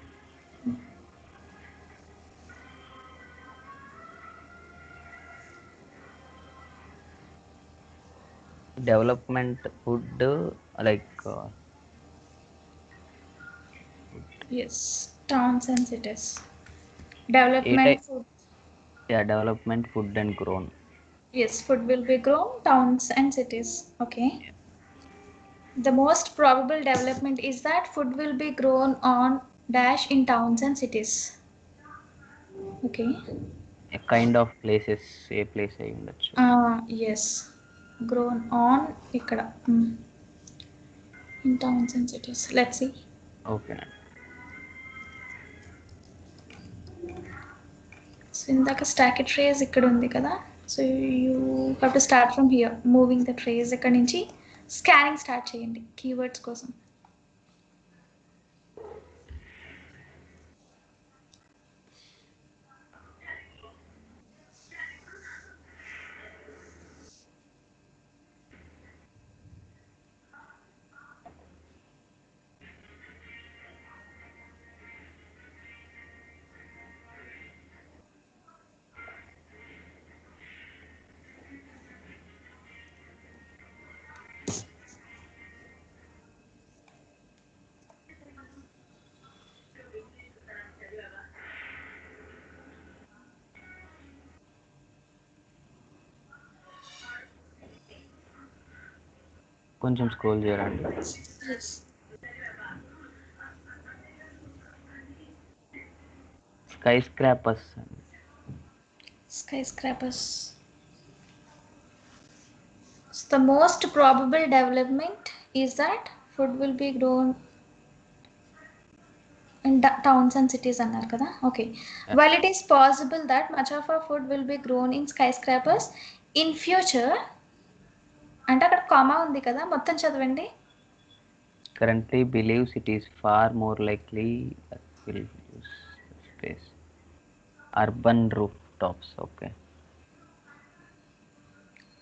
Development food like Yes, towns and cities. Development food. Development food and grown. Yes, food will be grown, towns and cities. Okay. The most probable development is that food will be grown on dash in towns and cities. Okay. Kind of places, A place అయి ఉండొచ్చు. Yes, grown on ఇక్కడ in towns and cities. Let's see. ఓకేనండి. So ఇందాక stacked trays ఇక్కడ ఉంది కదా, so you have to start from here, moving the trace. ఇక్కడ నుంచి స్కానింగ్ స్టార్ట్ చేయండి కీవర్డ్స్ కోసం. కొంచెం స్క్రోల్ చేయాలండి. Yes. స్కై స్క్రాపర్స్ అండి. Skyscrapers. So the most probable development is that food will be grown in towns and cities అన్నారు కదా. Okay. Yeah. While it is possible that much of our food will be grown in skyscrapers in future, అంటే అక్కడ comma ఉంది కదా, మొత్తం చదవండి. Currently believes it is far more likely that will use space. Urban rooftops. Okay.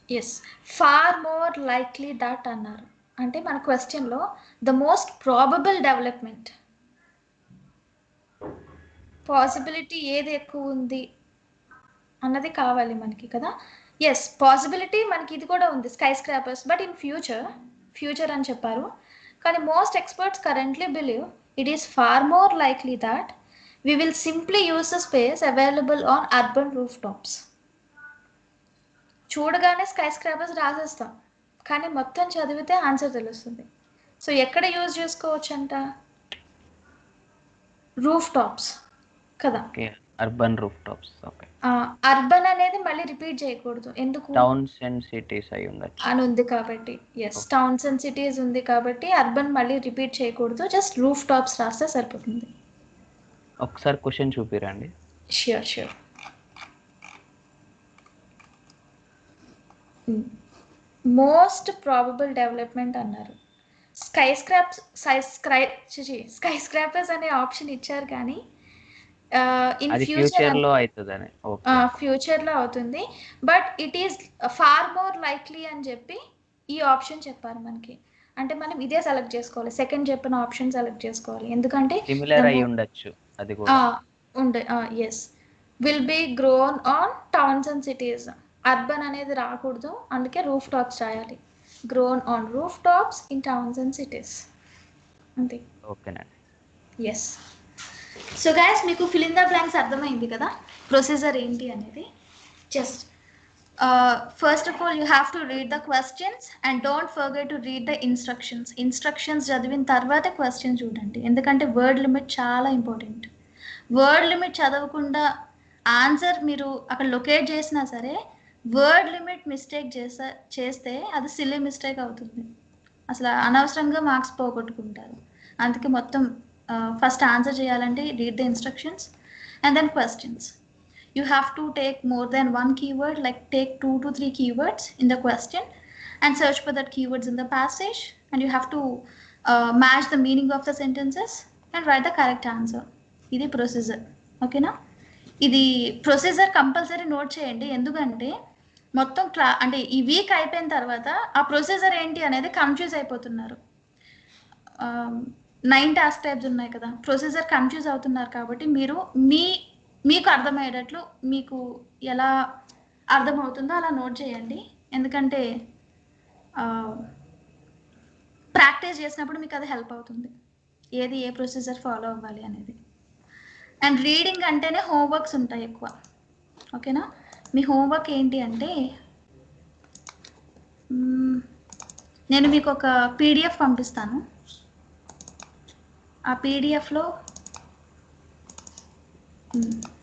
Yes, far more likely that అన్నారు. అంటే మన క్వశ్చన్లో the most probable development, possibility ఏది ఎక్కువ ఉంది అన్నది కావాలి మనకి కదా. ఎస్, పాసిబిలిటీ మనకి ఇది కూడా ఉంది, skyscrapers, but in future అని చెప్పారు. కానీ most experts currently believe it is far more likely that we will simply use the space available on urban rooftops. చూడగానే స్కై స్క్రాపర్స్ రాసేస్తాం, కానీ మొత్తం చదివితే ఆన్సర్ తెలుస్తుంది. సో ఎక్కడ యూజ్ చేసుకోవచ్చు అంట? రూఫ్ టాప్స్ కదా. Okay. Urban rooftops. Okay. Urban అనేది మళ్ళీ రిపీట్ చేయకూడదు, ఎందుకు? Towns and cities అయి ఉండొచ్చు. అని ఉంది కాబట్టి. ఎస్, టౌన్స్ అండ్ సిటీస్ ఉంది కాబట్టి అర్బన్ మళ్ళీ రిపీట్ చేయకూడదు, జస్ట్ రూఫ్ టాప్స్ రాస్తే సరిపోతుంది. ఒకసారి క్వశ్చన్ చూపిరండి. ష్యూర్. మోస్ట్ ప్రాబబుల్ డెవలప్మెంట్ అన్నారు. స్కై స్క్రాపర్స్ అనే ఆప్షన్ ఇచ్చారు, కానీ ఇన్ అది ఫ్యూచర్ ఫ్యూచర్ లో అవుతుందని. ఓకే. ఫ్యూచర్ లో అవుతుంది, but it is far more likely అని చెప్పి ఈ ఆప్షన్ చెప్పారు మనకి. అంటే మనం ఇదే సెలెక్ట్ చేసుకోవాలి, సెకండ్ చెప్పిన ఆప్షన్ సెలెక్ట్ చేసుకోవాలి, ఎందుకంటే సిమిలర్ అయి ఉండొచ్చు అది కూడా. Yes, will be grown on towns and cities. Urban అనేది రాకూడదు, అందుకే రూఫ్ టాప్స్ రాయాలి. Grown on rooftops in towns and cities, అంతే. ఓకేనండి. ఎస్. సో గైస్, మీకు ఫిల్ ఇన్ ద బ్లాంక్స్ అర్థమైంది కదా, ప్రొసీజర్ ఏంటి అనేది. Just first of all you have to read the questions and don't forget to read the instructions చదివిన తర్వాత question చూడండి, ఎందుకంటే వర్డ్ లిమిట్ చాలా ఇంపార్టెంట్. వర్డ్ లిమిట్ చదవకుండా ఆన్సర్ మీరు అక్కడ లొకేట్ చేసినా సరే, వర్డ్ లిమిట్ మిస్టేక్ చేస్తే అది సిల్లీ మిస్టేక్ అవుతుంది, అసలు అనవసరంగా మార్క్స్ పోగొట్టుకుంటారు. అందుకే మొత్తం ఫస్ట్ ఆన్సర్ చేయాలంటే read the instructions and then questions. You have to take more than one keyword, like take 2 to 3 keywords in the question and search for that keywords in the passage, and you have to match the meaning of the sentences and write the correct answer. ఇది procedure, ఓకేనా? ఇది procedure compulsory note చేయండి, ఎందుకంటే మొత్తం అంటే ఈ week అయిపోయిన తర్వాత ఆ ప్రొసీజర్ ఏంటి అనేది కన్ఫ్యూజ్ అయిపోతున్నారు. 9 టాస్క్ టైప్స్ ఉన్నాయి కదా, ప్రొసీజర్ కన్ఫ్యూజ్ అవుతున్నారు. కాబట్టి మీరు మీకు అర్థమయ్యేటట్లు, మీకు ఎలా అర్థమవుతుందో అలా నోట్ చేయండి, ఎందుకంటే ప్రాక్టీస్ చేసినప్పుడు మీకు అది హెల్ప్ అవుతుంది, ఏది ఏ ప్రొసీజర్ ఫాలో అవ్వాలి అనేది. అండ్ రీడింగ్ అంటేనే హోంవర్క్స్ ఉంటాయి ఎక్కువ, ఓకేనా? మీ హోంవర్క్ ఏంటి అంటే, నేను మీకు ఒక పీడిఎఫ్ పంపిస్తాను, ఆ పీడిఎఫ్లో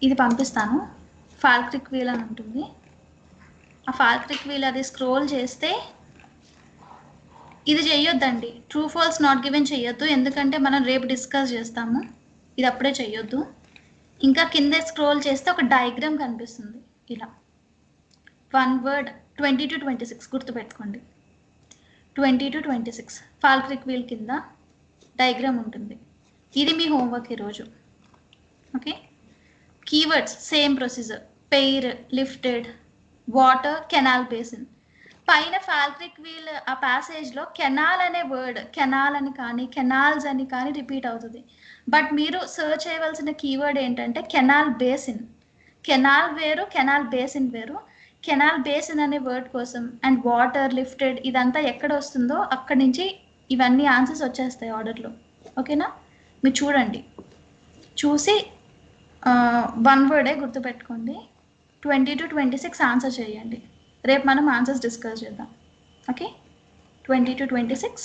ఇది పంపిస్తాను, ఫాల్క్రిక్ వీల్ అని ఉంటుంది. ఆ ఫాల్క్రిక్ వీల్ అది స్క్రోల్ చేస్తే, ఇది చెయ్యొద్దండి, ట్రూ ఫాల్స్ నాట్ గివెన్ చెయ్యొద్దు, ఎందుకంటే మనం రేపు డిస్కస్ చేస్తాము, ఇది అప్పుడే చెయ్యొద్దు. ఇంకా కింద స్క్రోల్ చేస్తే ఒక డయాగ్రామ్ కనిపిస్తుంది ఇలా, 1 వర్డ్ 20 to 26 గుర్తుపెట్టుకోండి, 20 to 26 ఫాల్క్రిక్ వీల్ కింద డయాగ్రామ్ ఉంటుంది. ఇది మీ హోంవర్క్ ఈరోజు, okay? Keywords same procedure, pair, lifted, water, canal basin. పైన ఫాల్క్రిక్ వీల్ ఆ ప్యాసేజ్లో కెనాల్ అనే వర్డ్, కెనాల్ అని కానీ కెనాల్స్ అని కానీ రిపీట్ అవుతుంది, బట్ మీరు సర్చ్ చేయవలసిన కీవర్డ్ ఏంటంటే కెనాల్ బేసిన్. కెనాల్ వేరు, కెనాల్ బేసిన్ వేరు. కెనాల్ బేసిన్ అనే వర్డ్ కోసం అండ్ వాటర్, లిఫ్టెడ్ ఇదంతా ఎక్కడ వస్తుందో అక్కడి నుంచి ఇవన్నీ ఆన్సర్స్ వచ్చేస్తాయి ఆర్డర్లో, ఓకేనా? మీరు చూడండి, చూసి 1 వర్డే గుర్తుపెట్టుకోండి, 20 to 26 ఆన్సర్ చేయండి. రేపు మనం ఆన్సర్స్ డిస్కస్ చేద్దాం, ఓకే? 20 to 26.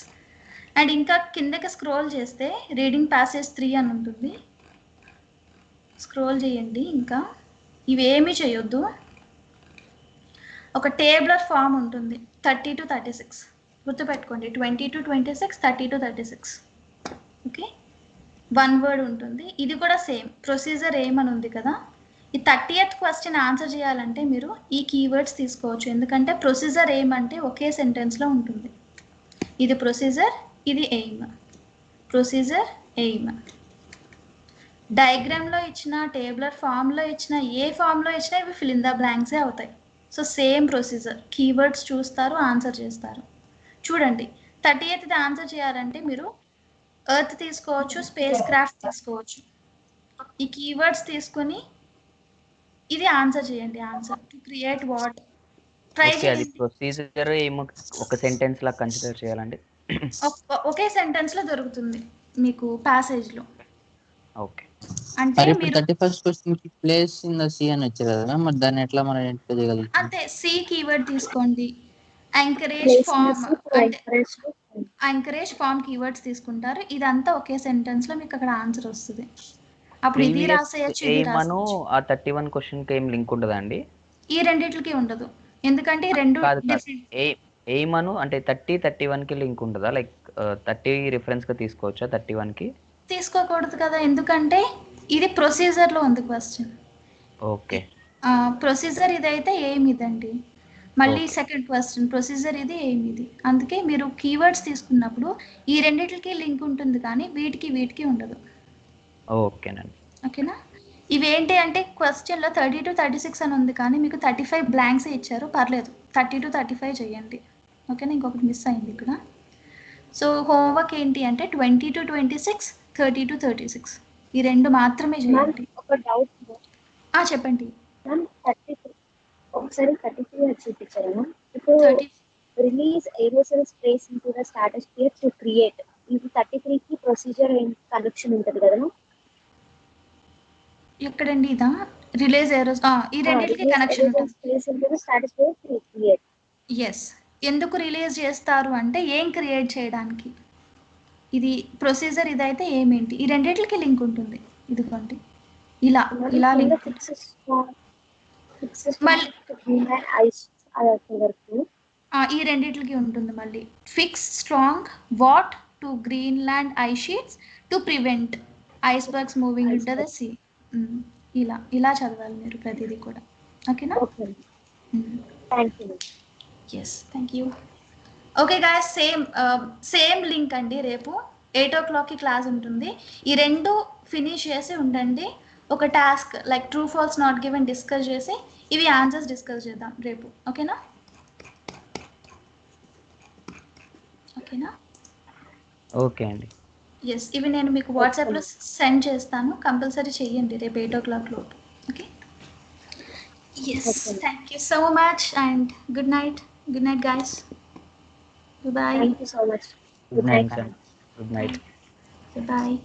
అండ్ ఇంకా కిందకి స్క్రోల్ చేస్తే రీడింగ్ ప్యాసేజ్ 3 అని ఉంటుంది. స్క్రోల్ చేయండి. ఇంకా ఇవేమీ చేయొద్దు. ఒక టేబులర్ ఫామ్ ఉంటుంది 30 to 36. గుర్తుపెట్టుకోండి 20 to 26, 30 to 36. ఓకే, 1 వర్డ్ ఉంటుంది. ఇది కూడా సేమ్ ప్రొసీజర్ ఏమని ఉంది కదా. ఈ 30th క్వశ్చన్ ఆన్సర్ చేయాలంటే మీరు ఈ కీవర్డ్స్ తీసుకోవచ్చు. ఎందుకంటే ప్రొసీజర్ ఏమంటే ఒకే సెంటెన్స్లో ఉంటుంది. ఇది ప్రొసీజర్, ఇది ఎయిమ్. Procedure, aim. డయాగ్రామ్లో ఇచ్చిన, టేబులర్ ఫామ్లో ఇచ్చిన, ఏ ఫామ్లో ఇచ్చినా ఇవి ఫిల్ ఇన్ ద బ్లాంక్సే అవుతాయి. So same procedure. కీవర్డ్స్ చూస్తారు, ఆన్సర్ చేస్తారు. చూడండి 30th ఆన్సర్ చేయాలంటే మీరు ఎర్త్ తీసుకోవచ్చు, స్పేస్ క్రాఫ్ట్ తీసుకోవచ్చు. ఈ కీవర్డ్స్ తీసుకొని ఇది ఆన్సర్ చేయండి. Answer to create what. Try okay, అది చేయండి. ప్రొసీజర్ ఏమో ఒక సెంటెన్స్ లా కన్సిడర్ చేయాలండి. ఒకే సెంటెన్స్ లో దొరుకుతుంది మీకు ప్యాసేజ్ లో. ఓకే, అంటే మరి ఇప్పుడు మీరు 31st క్వశ్చన్ కి ప్లేస్ ఇన్ ద సీ అని వచ్చారు కదా, మరి దాన్ని ఎట్లా మనం ఐడెంటిఫై చేయగలుగుతాం? అంతే సి కీవర్డ్ తీసుకోండి. Encourage Place in the farm sea to అంటే encourage to think. Encourage farm keywords తీసుకుంటారు. ఇదంతా ఒకే సెంటెన్స్ లో మీకు అక్కడ ఆన్సర్ వస్తుంది. అప్పుడు ఇది రాసేయచ్చు, ఇది ఏమను రాసేయచ్చు. ఆ 31 క్వశ్చన్ కి ఏం లింక్ ఉంటుందా అండి? ఈ రెండిట్లకి ఉండదు, ఎందుకంటే ఈ రెండు కాదు కాదు, డిఫరెంట్. ఏమను అంటే 30, 31 కి లింక్ ఉంటుందా? లైక్ 30 రిఫరెన్స్ గా తీసుకోవచ్చా 31 కి? తీసుకోకూడదు కదా, ఎందుకంటే ఇది ప్రొసీజర్ లో ఉంది క్వశ్చన్. ఓకే, ప్రొసీజర్ ఇదైతే ఏమి ఇదండి. మళ్ళీ Okay. సెకండ్ క్వశ్చన్ ప్రొసీజర్ ఇది ఏమి ఇది. అందుకే మీరు కీవర్డ్స్ తీసుకున్నప్పుడు ఈ రెండిటికి లింక్ ఉంటుంది, కానీ వీటికి ఉండదు. ఓకేనండి. ఓకేనా. ఇవేంటి అంటే క్వశ్చన్లో 30 to 36 అని ఉంది, కానీ మీకు 35 బ్లాంక్స్ ఇచ్చారు. పర్లేదు 30 to 35 చేయండి. ఓకేనా. ఇంకొకటి మిస్ అయింది ఇక్కడ. సో హోంవర్క్ ఏంటి అంటే 20 to 26, 30 to 36 ఈ రెండు మాత్రమే మ్యామ్ చేయండి. ఒక డౌట్ చెప్పండి. మ్యామ్ 33 ఒకసారి 33 వచ్చి చూపించారు మ్యామ్. ఇప్పుడు 30 release aerosol space into the stratosphere to create, ఇది 33 కి ప్రొసీజర్ కనెక్షన్ ఉంటుంది కదా మ్యామ్? ఎక్కడండి ఇదా రిలీజ్ ఏరోస్ ఈ రెండింటికి కనెక్షన్ ఉంటుంది. Space into the stratosphere to create. Yes. ఎందుకు రిలీజ్ చేస్తారు అంటే ఏం క్రియేట్ చేయడానికి. ఇది ప్రొసీజర్, ఇదైతే ఏమేంటి, ఈ రెండింటికి లింక్ ఉంటుంది. ఇదిగోండి ఇలా లింక్. మళ్ళీ ఈ రెండింటికి ఉంటుంది మళ్ళీ. Fix strong what to Greenland ice sheets to prevent icebergs moving into the sea. ఇలా చదవాలి మీరు ప్రతిదీ కూడా. ఓకేనా. Okay, thank you. Yes, thank you. Okay guys, same link అండి. రేపు 8 o'clockకి క్లాస్ ఉంటుంది. ఈ రెండు ఫినిష్ చేసి ఉండండి. ఒక task like true false not given discuss చేసి ఇవి ఆన్సర్స్ డిస్కస్ చేద్దాం రేపు. ఓకేనా. ఓకేనా. ఓకే అండి. ఎస్, ఇవి నేను మీకు వాట్సాప్లో సెండ్ చేస్తాను. కంపల్సరీ చెయ్యండి రేపు 8 o'clock లోపు. Okay. Yes, thank you so much and good night. Good night guys. Bye. Thank you so much. Good night. Good night. Bye.